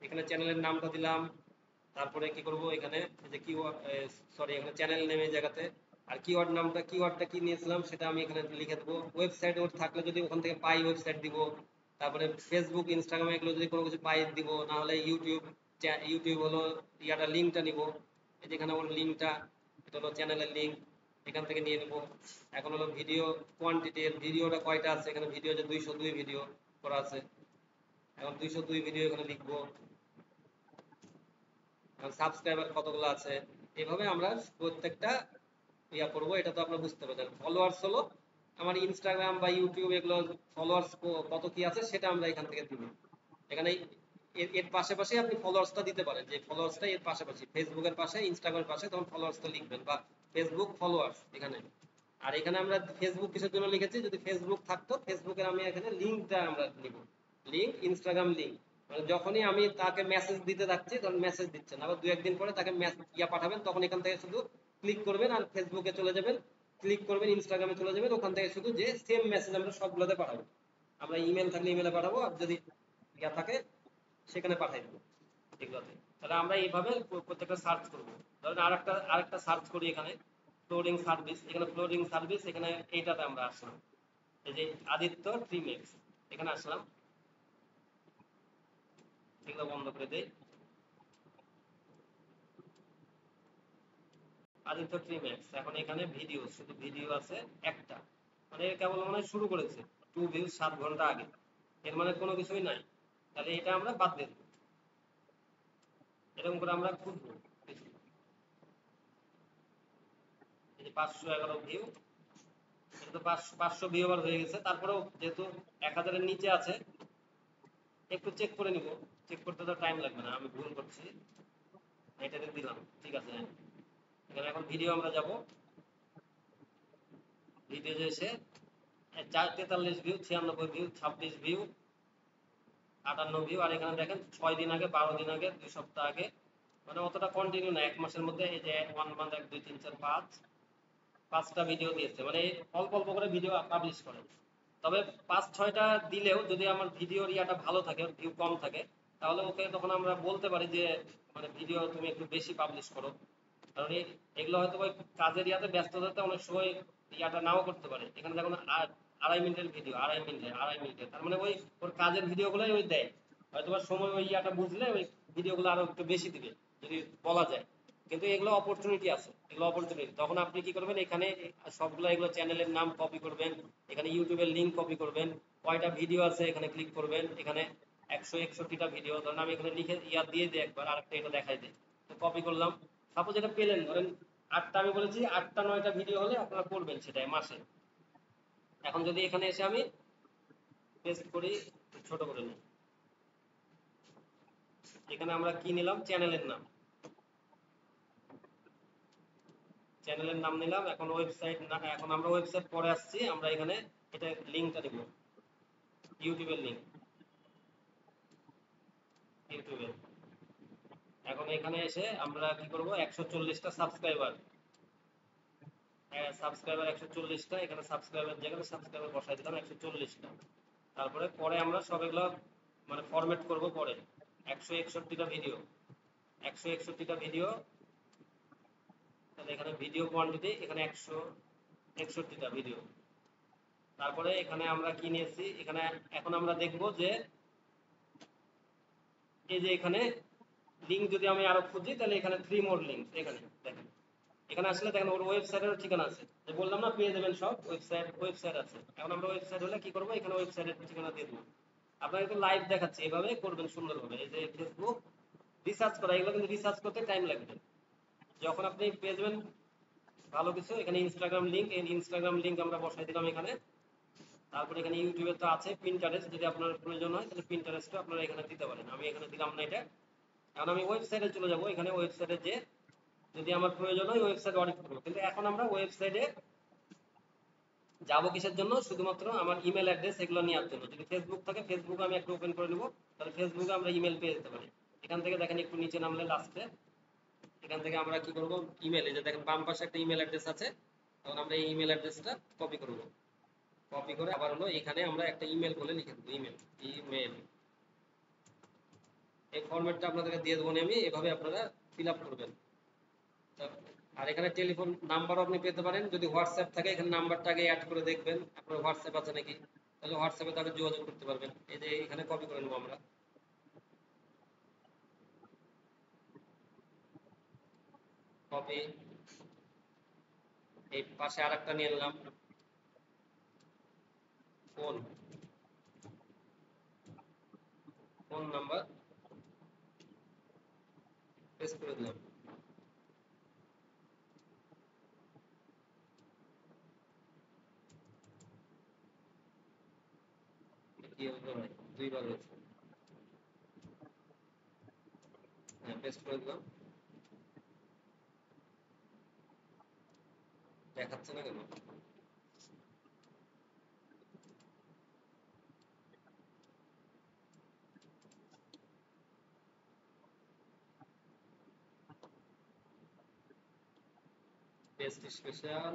S1: এখানে চ্যানেলের নামটা দিলাম তারপরে কি করব এখানে যে কি সরি এখানে চ্যানেল নেমে জায়গাতে আর কিওয়ার্ডটা কি নিয়েছিলাম সেটা আমি এখানে লিখে দেবো ওয়েবসাইট ওর থাকলে যদি ওখান থেকে পাই ওয়েবসাইট দিব তারপরে ফেসবুক ইনস্টাগ্রামে এগুলো যদি কোনো কিছু পাই দিব না হলে ইউটিউব হলো ইয়াটা লিঙ্কটা নিব এই যেখানে ওর লিঙ্কটা এটা হলো চ্যানেলের লিঙ্ক এখান থেকে নিয়ে নেব এখন হলো ভিডিও কোয়ান্টিটি ভিডিওটা কয়টা আছে এখানে ভিডিও যে 202 ভিডিও করা আছে এখন 202 ভিডিও এখানে লিখবো সাবস্ক্রাইবার কতগুলো আছে এভাবে আমরা প্রত্যেকটা ইয়া করবো এটা তো আপনারা বুঝতে পারছেন ফলোয়ার্স হলো আমার ইনস্টাগ্রাম বা ইউটিউব এগুলো ফলোয়ার্স কত কি আছে সেটা আমরা এখান থেকে দিব এখানে এর পাশাপাশি আপনি ফলোয়ার্সটা দিতে পারেন যে ফলোয়ার্সটা এর পাশাপাশি ফেসবুকের পাশে ইনস্টাগ্রামের পাশে তখন ফলোয়ার্সটা লিখবেন বা ফেসবুক ফলোয়ার্স এখানে আর এখানে আমরা ফেসবুক কিসের জন্য লিখেছি যদি ফেসবুক থাকতো ফেসবুকের আমি এখানে লিঙ্কটা আমরা নিব লিঙ্ক ইনস্টাগ্রাম লিঙ্ক মানে যখনই আমি তাকে মেসেজ দিতে যাচ্ছি তখন মেসেজ দিচ্ছেন আবার দু একদিন পরে তাকে ইয়া পাঠাবেন তখন এখান থেকে শুধু ক্লিক করবেন আর ফেসবুকে চলে যাবেন ক্লিক করবেন ইনস্টাগ্রামে চলে যাবেন ওখান থেকে শুধু যে সেম মেসেজ আমরা সবগুলোতে পাঠাবো আমরা ইমেল থাকলে ইমেলে পাঠাবো আর যদি ইয়া থাকে সেখানে পাঠাই দেবো এগুলোতে তাহলে আমরা এইভাবে প্রত্যেকটা সার্চ করবো ধরেন আরেকটা সার্চ করি এখানে ফ্লোরিং সার্ভিস এখানে ফ্লোরিং সার্ভিস এখানে এইটাতে আমরা আসলাম এই যে আদিত্য ট্রিমেক্স এখানে আসলাম এগুলো বন্ধ করে দেই আদিত্য ট্রিমেক্স এখন এখানে ভিডিও শুধু ভিডিও আছে একটা মানে কেবল মনে হয় শুরু করেছে 2 ভিউ 7 ঘন্টা আগে এর মানে কোনো কিছুই নাই তাহলে এটা আমরা বাদ দিয়ে দেবো এরকম করে আমরা খুঁজবো এই যে 511 ভিউ এটা তো 500 ভিউ আবার হয়ে গেছে তারপরেও যেহেতু 1000-এর নিচে আছে একটু চেক করে নিব চেক করতে তো টাইম লাগবে না আমি ভুল করছি এটাতে দিলাম ঠিক আছে এখানে এখন ভিডিও আমরা যাব ভিডিও যে এসে 43 ভিউ 96 ভিউ 26 ভিউ 58 ভিউ আর এখানে দেখেন 6 দিন আগে 12 দিন আগে 2 সপ্তাহ আগে মানে অতটা কন্টিনিউ না 1 মাসের মধ্যে এই যে 1 মান্থ 1 2 3 4 5 5টা ভিডিও দিয়েছে মানে অল্প অল্প করে ভিডিও পাবলিশ করে তবে 5-6টা দিলেও যদি আমার ভিডিওর ইয়াটা ভালো থাকে ভিউ কম থাকে তাহলে ওকে তখন আমরা বলতে পারি যে মানে ভিডিও তুমি একটু বেশি পাবলিশ করো কারণ এগুলো হয়তো ওই কাজের ইয়াতে ব্যস্ততাতে অনেক সময় ইয়াটা নাও করতে পারে এখানে দেখুন 2.5 মিনিটের ভিডিও, 2.5 মিনিটের, তার মানে ওই ওর কাজের ভিডিওগুলোই ওই দেয়। হয়তো বা সময় ওই ইয়াটা বুঝলে ওই ভিডিওগুলো আরো একটু বেশি দিবে যদি বলা যায়। কিন্তু এগুলো অপরচুনিটি আছে, এগুলো অপরচুনিটি। তখন আপনি কি করবেন, এখানে সবগুলো এগুলো চ্যানেলের নাম কপি করবেন, এখানে ইউটিউবের লিঙ্ক কপি করবেন, কয়টা ভিডিও আছে এখানে ক্লিক করবেন, এখানে 161টা ভিডিও, ধরেন আমি এখানে লিখে ইয়া দিয়ে দিই একবার, আরেকটা এটা দেখাই দিই, তো কপি করলাম। সাপোজ এটা পেলেন, ধরেন 8টা, আমি বলেছি 8টা 9টা ভিডিও হলে আপনারা করবেন সেটাই মাসে। এখন যদি এখানে এসে আমি পেস্ট করি, ছোট করে নিই, এখানে আমরা কি নিলাম, চ্যানেলের নাম, চ্যানেলের নাম নিলাম। এখন ওয়েবসাইট না, এখন আমরা ওয়েবসাইট পরে আসছি, আমরা এখানে এটা লিঙ্কটা দেব, ইউটিউবের লিঙ্ক, ইউটিউবের। এখন এখানে এসে আমরা কি করব, 140টা সাবস্ক্রাইবার, সাবস্ক্রাইবার 140টা, এখানে সাবস্ক্রাইবার যেখানে সাবস্ক্রাইবার বসাই দিলাম 140টা। তারপরে পরে আমরা সব এগুলো মানে ফরম্যাট করব পরে, 161টা ভিডিও, 161টা ভিডিও, তাহলে এখানে ভিডিও কোয়ান্টিটি এখানে 161টা ভিডিও। তারপরে এখানে আমরা কি নিয়েছি, এখানে এখন আমরা দেখব যে এই যে এখানে লিঙ্ক যদি আমি আরো খুঁজি, তাহলে এখানে 3 মোর লিঙ্ক, এখানে দেখেন, এখানে আসলে দেখেন ওর ওয়েবসাইটের ঠিকানা আছে, যে বললাম না পেয়ে যাবেন সব, ওয়েবসাইট আছে। এখন আমরা ওয়েবসাইট হলে কি করব, এখানে ওয়েবসাইটের ঠিকানা দিয়ে দেবো। আপনারা একটু লাইভ দেখাচ্ছি, এভাবে করবেন সুন্দরভাবে। এই যে ফেসবুক রিসার্চ করা, এগুলো কিন্তু রিসার্চ করতে টাইম লাগবে। যখন আপনি পেয়ে যাবেন ভালো কিছু, এখানে ইনস্টাগ্রাম লিঙ্ক, এই ইনস্টাগ্রাম লিঙ্ক আমরা বসাই দিলাম এখানে। তারপরে এখানে ইউটিউবে তো আছে, পিন্টারেস্ট যদি আপনার প্রয়োজন হয় তাহলে পিন্টারেস্টও আপনারা এখানে দিতে পারেন, আমি এখানে দিলাম না এটা। এখন আমি ওয়েবসাইটে চলে যাব, এখানে ওয়েবসাইটে যে যদি আমার প্রয়োজন হয় ওয়েবসাইট অডিট করবো। কিন্তু এখন আমরা ওয়েবসাইটে যাবো কিসের জন্য, শুধুমাত্র আমার ইমেল অ্যাড্রেস এগুলো নেওয়ার জন্য। যদি ফেসবুক থাকে, ফেসবুক আমি একটু ওপেন করে নেবো, তাহলে ফেসবুকে আমরা ইমেল পেয়ে যেতে পারি। এখান থেকে দেখেন একটু নিচে নামলে লাস্টে, এখান থেকে আমরা কি করব, ইমেল, এই যে দেখেন বাম পাশে একটা ইমেল অ্যাড্রেস আছে, তখন আমরা এই ইমেল অ্যাড্রেসটা কপি করব। কপি করে আবার হলো এখানে আমরা একটা ইমেল বলে লিখে দেবো, ইমেল, ইমেল। এই ফরম্যাটটা আপনাদেরকে দিয়ে দেবো আমি, এভাবে আপনারা ফিল আপ করবেন। আর এখানে টেলিফোন নাম্বারও আপনি পেতে পারেন, যদি হোয়াটসঅ্যাপ থাকে এখানে নাম্বারটা আগে অ্যাড করে দেখবেন আপনার হোয়াটসঅ্যাপ আছে নাকি, তাহলে হোয়াটসঅ্যাপে তাকে যোগাযোগ করতে পারবেন। এই যে এখানে কপি করে নেবো আমরা, কপি, এই পাশে আর একটা নিয়ে নিলাম, ফোন, ফোন নাম্বার পেস্ট করে দিলাম। কি হলো ভাই, দুইবার হয়েছে, হ্যাঁ পেস্ট করে দিলাম। দেখাচ্ছে না কেন, paste special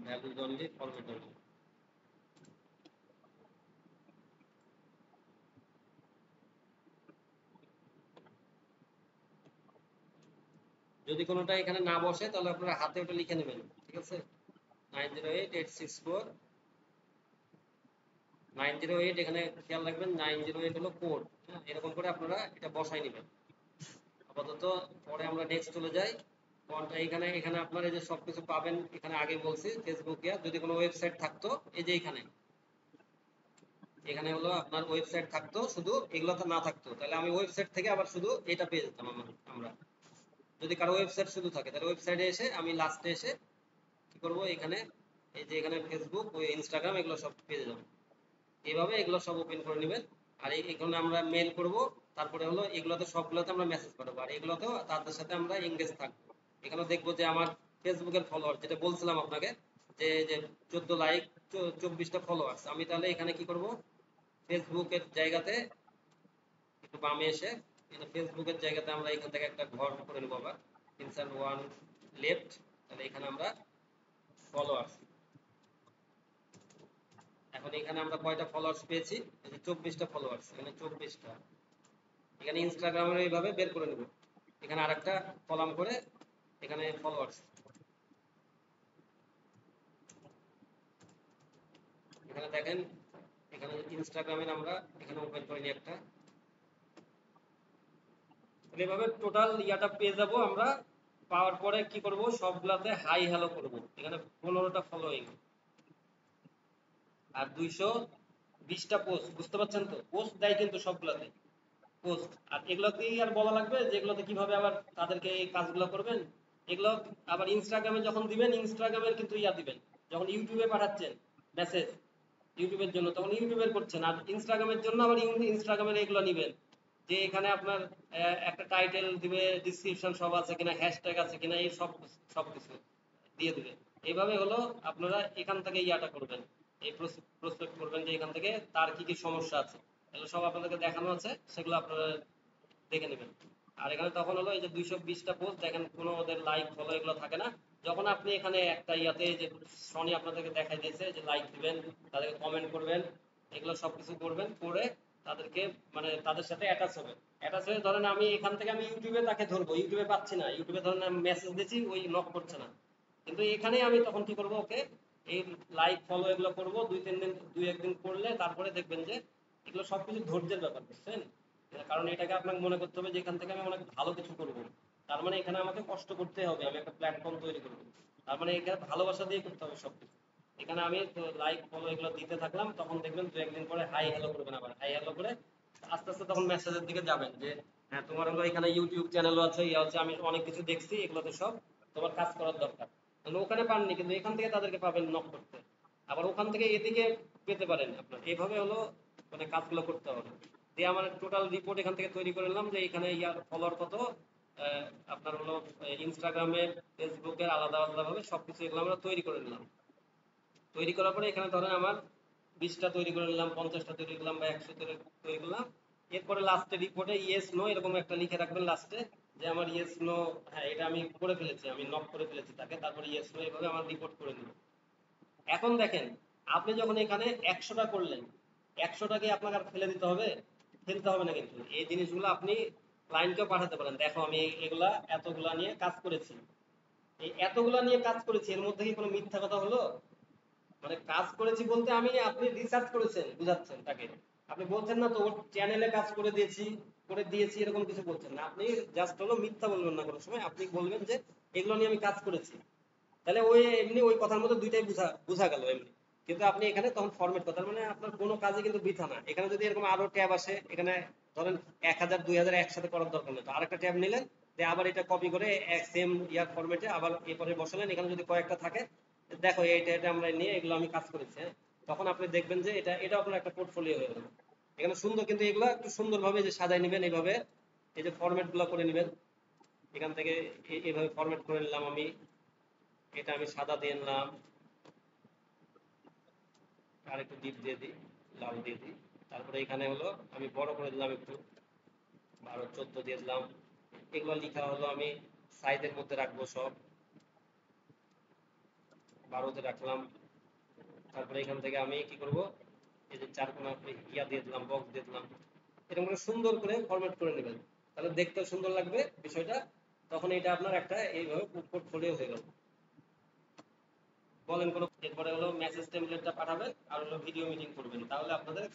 S1: values only, format only. যদি কোনোটা এখানে না বসে তাহলে আপনারা হাতে ওটা লিখে নেবেন, ঠিক আছে। 908864 908, এখানে খেয়াল রাখবেন 908 হলো কোড, এরকম করে আপনারা এটা বসাই নেবেন আপাতত। পরে আমরা নেক্সট চলে যাই। কোনটা এখানে, এখানে আপনারা এই যে সবকিছু পাবেন, এখানে আগে বলছি ফেসবুকে যদি কোনো ওয়েবসাইট থাকতো, এই যে এখানে, এখানে হলো আপনার ওয়েবসাইট থাকতো, শুধু এগুলোতে না থাকতো, তাহলে আমি ওয়েবসাইট থেকে আবার শুধু এটা পেয়ে যেতাম আমরা। যদি কারো ওয়েবসাইট শুধু থাকে তাহলে ওয়েবসাইটে এসে আমি লাস্টে এসে কি করব, এখানে এই যে এখানে ফেসবুক, ওই ইনস্টাগ্রাম, এগুলো সব পেয়ে যাবেন। এইভাবে এগুলো সব ওপেন করে নেবেন। আর এখানে আমরা মেল করব, তারপরে হলো এগুলোতে সবগুলোতে আমরা মেসেজ পাঠাবো, আর এগুলোতেও তাদের সাথে আমরা এঙ্গেজ থাকবো। এখানে দেখবো যে আমার ফেসবুকের ফলোয়ার, যেটা বলছিলাম আপনাকে, যে যে 14 লাইক, 24টা ফলোয়ার্স, আমি তাহলে এখানে কি করব, ফেসবুকের জায়গাতে একটু বামে এসে ফেসবুকের জায়গাতে আমরা এখান থেকে একটা ঘর করে নেবো আবার, ইনসার্ট ওয়ান লেফট, তাহলে এখানে আমরা ফলোয়ার্স, এখন এখানে আমরা কয়টা ফলোয়ার্স পেয়েছি, এই যে 24টা ফলোয়ার্স, এখানে 24টা। এখানে ইনস্টাগ্রামের এইভাবে বের করে নেব, এখানে আরেকটা কলাম করে এখানে ফলোয়ার্স, এখানে দেখেন এখানে ইনস্টাগ্রামের আমরা এখানে ওপেন করে নিই একটা, এভাবে টোটাল ইয়াটা পেয়ে যাব আমরা। পাওয়ার পরে কি করব, সবগুলাতে হাই হ্যালো করব। এখানে 15টা ফলোইং আর 220টা পোস্ট, বুঝতে পারছেন তো? পোস্ট দেয় কিন্তু সবগুলাতে পোস্ট। আর এগুলোতেই আর বলা লাগবে যেগুলোতে কিভাবে আবার তাদেরকে এই কাজগুলো করবেন। এগুলো আবার ইনস্টাগ্রামে যখন দিবেন, ইনস্টাগ্রামের কিন্তু ইয়া দিবেন, যখন ইউটিউবে পাঠাচ্ছেন মেসেজ ইউটিউবের জন্য, তখন ইউটিউবের করছেন। আর ইনস্টাগ্রামের জন্য আবার ইনস্টাগ্রামের এগুলো নিবেন, যে এখানে আপনার একটা টাইটেল দিবে, ডিসক্রিপশন সব আছে কিনা, হ্যাশট্যাগ আছে কিনা, এই সব কিছু দিয়ে দিবে। এইভাবে হলো আপনারা এখান থেকে ইয়াটা করবেন, এই প্রসপেক্ট করবেন যে এখান থেকে তার কি কি সমস্যা আছে, এগুলো সব আপনাদেরকে দেখানো আছে, সেগুলো আপনারা দেখে নেবেন। আর এখানে তখন হলো এই যে 220টা পোস্ট দেখেন, কোনো ওদের লাইক ফলো এগুলো থাকে না। যখন আপনি এখানে একটা ইয়াতে যে সনি আপনাদেরকে দেখাই দিয়েছে যে লাইক দিবেন, তাদেরকে কমেন্ট করবেন, এগুলো সবকিছু করবেন, করে তাদেরকে মানে তাদের সাথে অ্যাটাচ হবে। অ্যাটাচ হয়ে ধরেন আমি এখান থেকে আমি ইউটিউবে তাকে ধরবো, ইউটিউবে পাচ্ছি না, ইউটিউবে ধরেন আমি মেসেজ দিচ্ছি ওই নক করছে না, কিন্তু এখানে আমি তখন কি করব, ওকে এই লাইক ফলো এগুলো করব, 2-3 দিন 2-1 দিন করলে তারপরে দেখবেন যে এগুলো সবকিছু ধৈর্যের ব্যাপার, বুঝছেন? কারণ এটাকে আপনাকে মনে করতে হবে যে এখান থেকে আমি অনেক ভালো কিছু করব। তার মানে এখানে আমাকে কষ্ট করতে হবে, আমি একটা প্ল্যাটফর্ম তৈরি করব। তার মানে এখানে ভালোবাসা দিয়ে করতে হবে সবকিছু। এখানে আমি তো লাইক ফলো এগুলো দিতে থাকলাম, তখন দেখবেন 2-1 দিন পরে হাই হ্যালো করবেন, আবার হাই হ্যালো করে আস্তে আস্তে তখন মেসেজের দিকে যাবেন যে হ্যাঁ তোমার হলো এখানে ইউটিউব চ্যানেলও আছে, ইয়া হচ্ছে, আমি অনেক কিছু দেখছি, এগুলোতে সব তোমার কাজ করার দরকার। তাহলে ওখানে পাননি, কিন্তু এখান থেকে তাদেরকে পাবেন নক করতে, আবার ওখান থেকে এদিকে পেতে পারেন আপনার। এইভাবে হলো মানে কাজগুলো করতে হবে। দিয়ে আমার টোটাল রিপোর্ট এখান থেকে তৈরি করে নিলাম যে এখানে ইয়ার ফলোয়ার কত, আপনার হলো ইনস্টাগ্রামে ফেসবুকের আলাদা আলাদা ভাবে সবকিছু এগুলো আমরা তৈরি করে নিলাম। তৈরি করার পরে এখানে ধরেন আমার 20টা তৈরি করে নিলাম, 50টা তৈরি করলাম বা 100 তৈরি করলাম। এরপরে লাস্টে রিপোর্টে ইয়েস নো এরকম একটা লিখে রাখবেন লাস্টে, যে আমার ইয়েস নো, হ্যাঁ এটা আমি করে ফেলেছি, আমি নক করে ফেলেছি তাকে, তারপরে ইয়েস নো এইভাবে আমার রিপোর্ট করে নিল। এখন দেখেন, আপনি যখন এখানে 100টা করলেন, 100টাকে আপনাকে আর ফেলে দিতে হবে? ফেলতে হবে না, কিন্তু এই জিনিসগুলো আপনি ক্লায়েন্টকেও পাঠাতে পারেন, দেখো আমি এগুলা এতগুলা নিয়ে কাজ করেছি, এই এতগুলা নিয়ে কাজ করেছি, এর মধ্যে কি কোনো মিথ্যা কথা হলো? মানে কাজ করেছি বলতে আমি, আপনি রিসার্চ করেছেন বুঝাচ্ছেন তাকে, আপনি বলছেন না তো ওর চ্যানেলে কাজ করে দিয়েছি, করে দিয়েছি এরকম কিছু বলছেন না আপনি। জাস্ট হলো মিথ্যা বলবেন না কোনো সময়, আপনি বলবেন যে এগুলো নিয়ে আমি কাজ করেছি। তাহলে ওই এমনি ওই কথার মধ্যে দুইটাই বুঝা বুঝা গেল এমনি। কিন্তু আপনি এখানে তখন ফরম্যাট কথা, মানে আপনার কোনো কাজে কিন্তু বৃথা না। এখানে যদি এরকম আরো ট্যাব আসে, এখানে ধরেন 1000 2000 একসাথে করার দরকার নেই, তো আরেকটা ট্যাব নিলেন, দিয়ে আবার এটা কপি করে সেম ইয়ার ফরম্যাটে আবার এরপরে বসালেন। এখানে যদি কয়েকটা থাকে, দেখো এইটা এটা আমরা নিয়ে এগুলো আমি কাজ করেছি, হ্যাঁ, তখন আপনি দেখবেন যে এটা আপনার একটা পোর্টফোলিও হয়ে গেল। এখানে সুন্দর, কিন্তু এগুলো একটু সুন্দরভাবে যে সাজাই নেবেন এইভাবে, এই যে ফরম্যাট গুলো করে নেবেন এখান থেকে, এইভাবে ফরম্যাট করে নিলাম আমি। এটা আমি সাদা দিয়ে নিলাম, আর একটু ডিপ দিয়ে দিই, লাল দিয়ে দিই। তারপরে এখানে হলো আমি বড় করে দিলাম একটু, 12 14 দিয়ে দিলাম। এগুলো লেখা হলো আমি সাইজের মধ্যে রাখবো সব, 12তে রাখলাম। তারপরে এখান থেকে আমি কি করব, এই যে চার কোণা ইয়া দিয়ে দিলাম, বক্স দিয়ে দিলাম। এরকম করে সুন্দর করে ফরম্যাট করে নেবেন, তাহলে দেখতেও সুন্দর লাগবে বিষয়টা। তখন এটা আপনার একটা এইভাবে পোর্টফোলিও হয়ে গেল। বলেন কোনো। এরপরে হলো মেসেজ টেমপ্লেটটা পাঠাবেন আর হলো ভিডিও মিটিং করবেন, তাহলে আপনাদের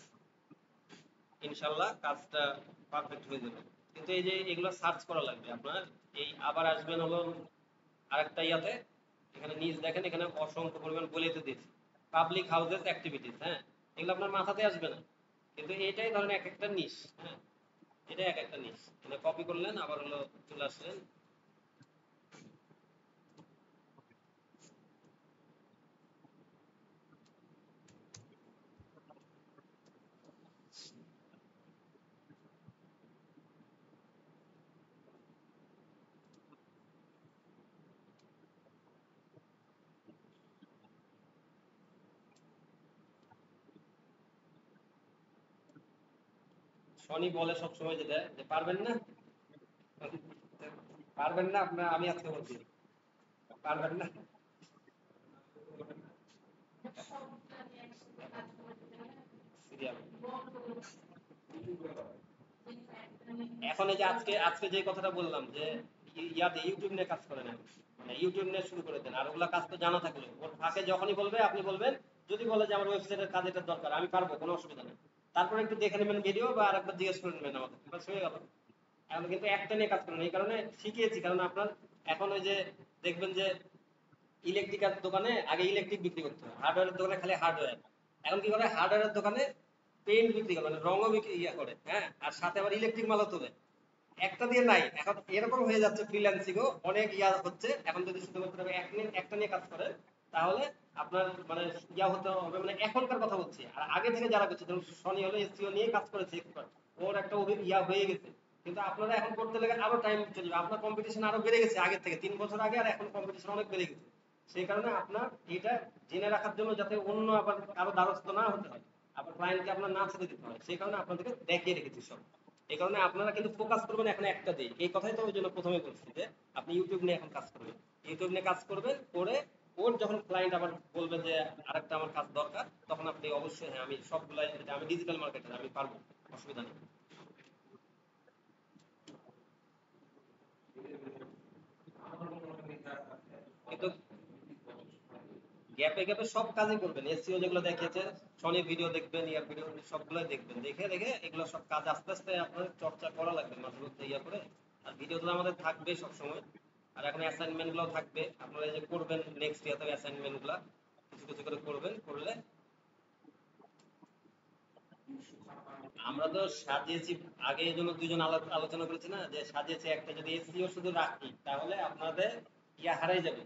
S1: ইনশাল্লাহ কাজটা পারফেক্ট হয়ে যাবে। কিন্তু এই যে এগুলো সার্চ করা লাগবে আপনার। এই আবার আসবেন হলো আরেকটা ইয়াতে, এখানে নিচ দেখেন, এখানে অসংখ্য পরিমাণ বলেতে দিয়েছি পাবলিক হাউসেস অ্যাক্টিভিটিস, হ্যাঁ, এগুলো আপনার মাথাতে আসবে না, কিন্তু এটাই ধরেন এক একটা নিশ, হ্যাঁ, এটা এক একটা নিশ। মানে কপি করলেন, আবার হলো চলে আসলেন। শনি বলে সবসময় যেটা, যে পারবেন না, পারবেন না আপনার, আমি আজকে বলছি পারবেন না। সিরিয়াল। এখন এই যে আজকে আজকে যে কথাটা বললাম যে ইয়াতে ইউটিউব নিয়ে কাজ করে না, মানে ইউটিউব নিয়ে শুরু করে দেন, আর ওগুলা কাজ তো জানা থাকলো ওর ফাঁকে যখনই বলবে আপনি বলবেন যদি বলে যে আমার ওয়েবসাইটের কাজ এটার দরকার, আমি পারবো, কোনো অসুবিধা নেই। তারপরে একটু দেখে নেবেন ভিডিও বা আরেকবার জিজ্ঞেস করে নেবেন আমাকে, বাস হয়ে গেল। এখন কিন্তু একটা নিয়ে কাজ করেন, এই কারণে শিখিয়েছি, কারণ আপনার এখন ওই যে দেখবেন যে ইলেকট্রিকের দোকানে আগে ইলেকট্রিক বিক্রি করতে হয়, হার্ডওয়্যারের দোকানে খালি হার্ডওয়্যার। এখন কি করে, হার্ডওয়্যারের দোকানে পেইন্ট বিক্রি করে, মানে রঙও বিক্রি করে, হ্যাঁ, আর সাথে আবার ইলেকট্রিক মালও তোলে। একটা দিয়ে নাই, এখন এরকম হয়ে যাচ্ছে ফ্রিল্যান্সিং ও অনেক হচ্ছে। এখন যদি শুধুমাত্র একটা নিয়ে কাজ করেন, তাহলে আপনার মানে হতে হবে, মানে এখনকার কথা বলছি। আর আগে থেকে যারা করছে, যেমন সনি হলো এসইও নিয়ে কাজ করেছে এক্সপার্ট, ওর একটা হয়ে গেছে। কিন্তু আপনারা এখন করতে লেগে আরো টাইম চলবে, আপনার কম্পিটিশন আরো বেড়ে গেছে আগের থেকে, 3 বছর আগে আর এখন কম্পিটিশন অনেক বেড়ে গেছে। সেই কারণে আপনার এটা জেনে রাখার জন্য, যাতে অন্য আবার কারো দ্বারস্থ না হতে হয়, আবার ক্লায়েন্টকে আপনার না ছেড়ে দিতে হয়, সেই কারণে আপনাদেরকে দেখিয়ে রেখেছি সব। এই কারণে আপনারা কিন্তু ফোকাস করবেন এখন একটা দিয়ে, এই কথাই তো ওই জন্য প্রথমে বলছি যে আপনি ইউটিউব নিয়ে এখন কাজ করবেন। ইউটিউব নিয়ে কাজ করবেন, করে ওর যখন ক্লায়েন্ট আবার বলবে যে আরেকটা আমার কাজ দরকার, তখন আপনি অবশ্যই, হ্যাঁ আমি সবগুলাই, আমি ডিজিটাল মার্কেটার, আমি পারবো, অসুবিধা নেই। কিন্তু গ্যাপে গ্যাপে সব কাজই করবেন, এসইও যেগুলো দেখিয়েছে, সনির ভিডিও দেখবেন, ইয়ার ভিডিও সবগুলোই দেখবেন, দেখে দেখে এগুলো সব কাজ আস্তে আস্তে আপনার চর্চা করা লাগবে, মাঝে মধ্যে ইয়া করে। আর ভিডিও তো আমাদের থাকবে সব সময়। আর এখন অ্যাসাইনমেন্ট গুলো থাকবে, আপনারা এই যে করবেন নেক্সট ইয়াতে অ্যাসাইনমেন্ট গুলা কিছু কিছু করে করবেন, করলে আমরা তো সাজিয়েছি আগে, এই জন্য দুইজন আলোচনা করেছি না, যে সাজিয়েছি একটা, যদি এসইও শুধু রাখি তাহলে আপনাদের হারাই যাবে।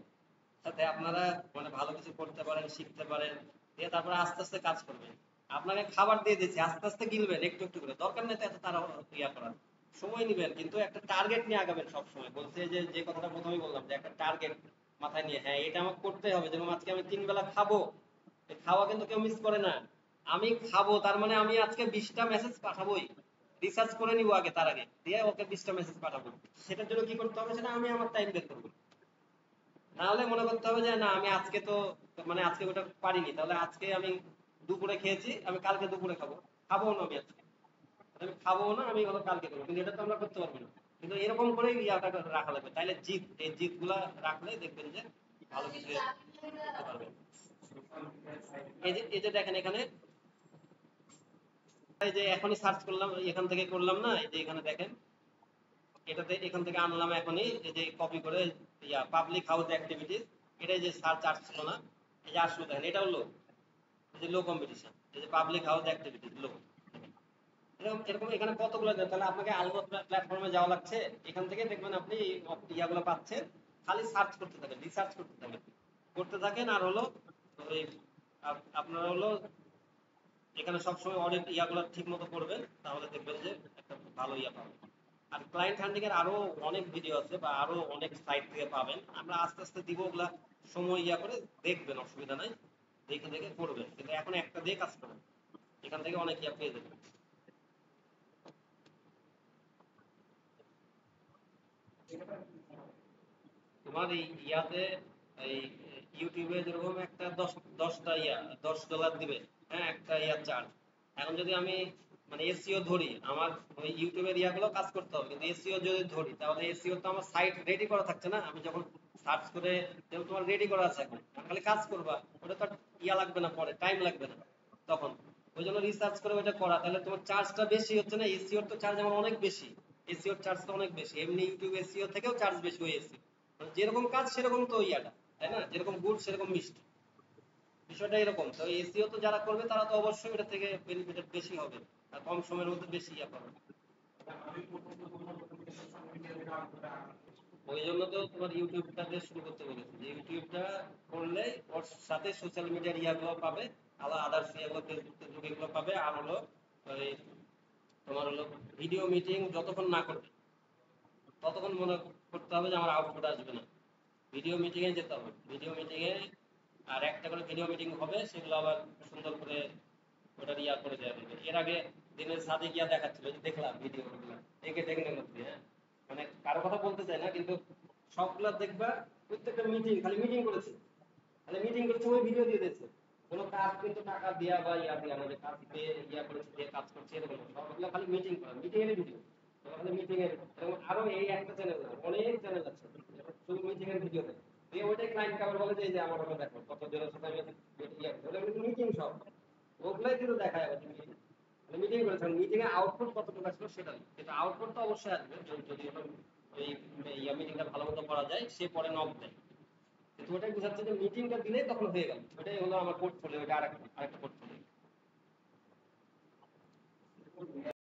S1: সাথে আপনারা মানে ভালো কিছু করতে পারেন, শিখতে পারেন, দিয়ে তারপরে আস্তে আস্তে কাজ করবেন। আপনাকে খাবার দিয়ে দিচ্ছি, আস্তে আস্তে গিলবেন একটু একটু করে, দরকার নেই তো এত তারা করার। সময় নিবেন, কিন্তু একটা টার্গেট নিয়ে আগাবেন সবসময়। বলছে যে যে কথাটা প্রথমেই বললাম, যে একটা টার্গেট মাথায় নিয়ে, হ্যাঁ এটা আমাকে করতে হবে। যেমন আজকে আমি 3 বেলা খাবো, এই খাওয়া কিন্তু কেউ মিস করে না। আমি খাবো তার মানে আমি আজকে 20টা মেসেজ পাঠাবোই, রিসার্চ করে নিবো আগে, তার আগে দিয়ে ওকে 20টা মেসেজ পাঠাবো। সেটার জন্য কি করতে হবে, সেটা আমি আমার টাইম বের করবো। না হলে মনে করতে হবে যে না, আমি আজকে তো মানে আজকে ওটা পারিনি, তাহলে আজকে আমি দুপুরে খেয়েছি, আমি কালকে দুপুরে খাবো। খাবো না আমি আজকে, আমি খাবো না, আমি হলো কালকে করবো, কিন্তু এটা তো আমরা করতে পারবো না। কিন্তু এরকম করে ইয়াটা রাখা লাগবে, তাইলে এই জিত গুলা রাখলে দেখবেন যে ভালো কিছু করতে পারবেন। এই যে দেখেন এখানে, এই যে এখনই সার্চ করলাম, এখান থেকে করলাম না, এই যে এখানে দেখেন, এটাতে এখান থেকে আনলাম এখনই, এই যে কপি করে, পাবলিক হাউস অ্যাক্টিভিটিস, এটাই যে সার্চ আসছিল না, এই যে আসলো, দেখেন এটা হলো এই যে লো কম্পিটিশন, এই যে পাবলিক হাউস অ্যাক্টিভিটিস লো। এরকম এরকম এখানে কতগুলো দেয়, তাহলে আপনাকে আলাদা প্ল্যাটফর্মে যাওয়া লাগছে। এখান থেকে দেখবেন আপনি ইয়াগুলো পাচ্ছেন, খালি সার্চ করতে থাকেন, রিসার্চ করতে থাকেন, করতে থাকেন। আর হলো ওই আপনারা হলো এখানে সবসময় অডিট ইয়াগুলো ঠিক মতো করবেন, তাহলে দেখবেন যে একটা ভালো ইয়া পাবেন। আর ক্লায়েন্ট হান্ডিং এর আরো অনেক ভিডিও আছে, বা আরো অনেক সাইট থেকে পাবেন, আমরা আস্তে আস্তে দিব ওগুলা, সময় ইয়া করে দেখবেন, অসুবিধা নাই, দেখে দেখে করবেন, কিন্তু এখন একটা দিয়ে কাজ করবেন, এখান থেকে অনেক ইয়া পেয়ে যাবেন। তোমার এই ইয়াতে, এই ইউটিউবে যেরকম একটা 10টা $10 দিবে, হ্যাঁ, একটা ইয়ার চার্জ। এখন যদি আমি মানে এসইও ধরি, আমার ওই ইউটিউবের ইয়াগুলো কাজ করতে হবে, কিন্তু এসইও যদি ধরি, তাহলে এসইও তো আমার সাইট রেডি করা থাকছে না। আমি যখন সার্চ করে, যেমন তোমার রেডি করা আছে, এখন খালি কাজ করবা, ওটা তো আর ইয়া লাগবে না, পরে টাইম লাগবে না তখন। ওই জন্য রিসার্চ করে ওইটা করা, তাহলে তোমার চার্জটা বেশি হচ্ছে না। এসইওর তো চার্জ আমার অনেক বেশি, এসইওর চার্জ তো অনেক বেশি, এমনি ইউটিউব এসইও থেকেও চার্জ বেশি ওই এসইও। মানে যেরকম কাজ সেরকম তো ইয়াটা, তাই না, যেরকম গুড সেরকম মিষ্টি, বিষয়টা এরকম। তো এসইও তো যারা করবে তারা তো অবশ্যই এটা থেকে বেনিফিটেড বেশি হবে, আর কম সময়ের মধ্যে বেশি ইয়া পাবে। ওই জন্য তো তোমার ইউটিউবটা দিয়ে শুরু করতে বলেছি, যে ইউটিউবটা করলে ওর সাথে সোশ্যাল মিডিয়ার ইয়াগুলো পাবে, আলাদা আদার্স ইয়াগুলো, ফেসবুক টেসবুক এগুলো পাবে। আর হলো ওই তোমার হলো ভিডিও মিটিং যতক্ষণ না করবে, ততক্ষণ মনে করতে হবে যে আমার আউটপুট আসবে না। ভিডিও মিটিং এ যেতে হবে, ভিডিও মিটিং এ আর একটা করে ভিডিও মিটিং হবে, সেগুলো আবার সুন্দর করে ওটা ইয়া করে দেওয়া হবে। এর আগে দিনের সাথে গিয়া দেখাচ্ছিল, যে দেখলাম ভিডিও গুলো, একে টেকনের মধ্যে, হ্যাঁ, মানে কারো কথা বলতে চাই না, কিন্তু সবগুলা দেখবা প্রত্যেকটা মিটিং খালি মিটিং করেছে, খালি মিটিং করেছে, ওই ভিডিও দিয়ে দিয়েছে। কোনো কাজ কিন্তু টাকা দিয়া বা ইয়া দিয়া, আমাদের কাজ পেয়ে ইয়া করেছে, দিয়ে কাজ করছে, এরকম না। সবগুলো খালি মিটিং করা, মিটিং এর ভিডিও, খালি মিটিং এর। এবং আরো এই একটা চ্যানেল না, অনেক চ্যানেল আছে শুধু মিটিং এর ভিডিও দেয়। দিয়ে ওইটাই ক্লায়েন্ট আবার বলে যে এই যে আমার ওটা দেখো কত জনের সাথে আমি ইয়ে করছি। ওগুলো কিন্তু মিটিং সব, ওগুলাই কিন্তু দেখায় আবার তুমি মিটিং করেছেন, মিটিং এ আউটপুট কতটুকু আসলো সেটা না, কিন্তু আউটপুট তো অবশ্যই আসবে যদি ওই মিটিংটা ভালো মতো করা যায় সে পরে নক দেয়। কিন্তু ওটাই বোঝাচ্ছে যে মিটিংটা দিলেই তখন হয়ে গেল, ওটাই হলো আমার পোর্টফোলিও, এটা আরেকটা পোর্টফোলিও।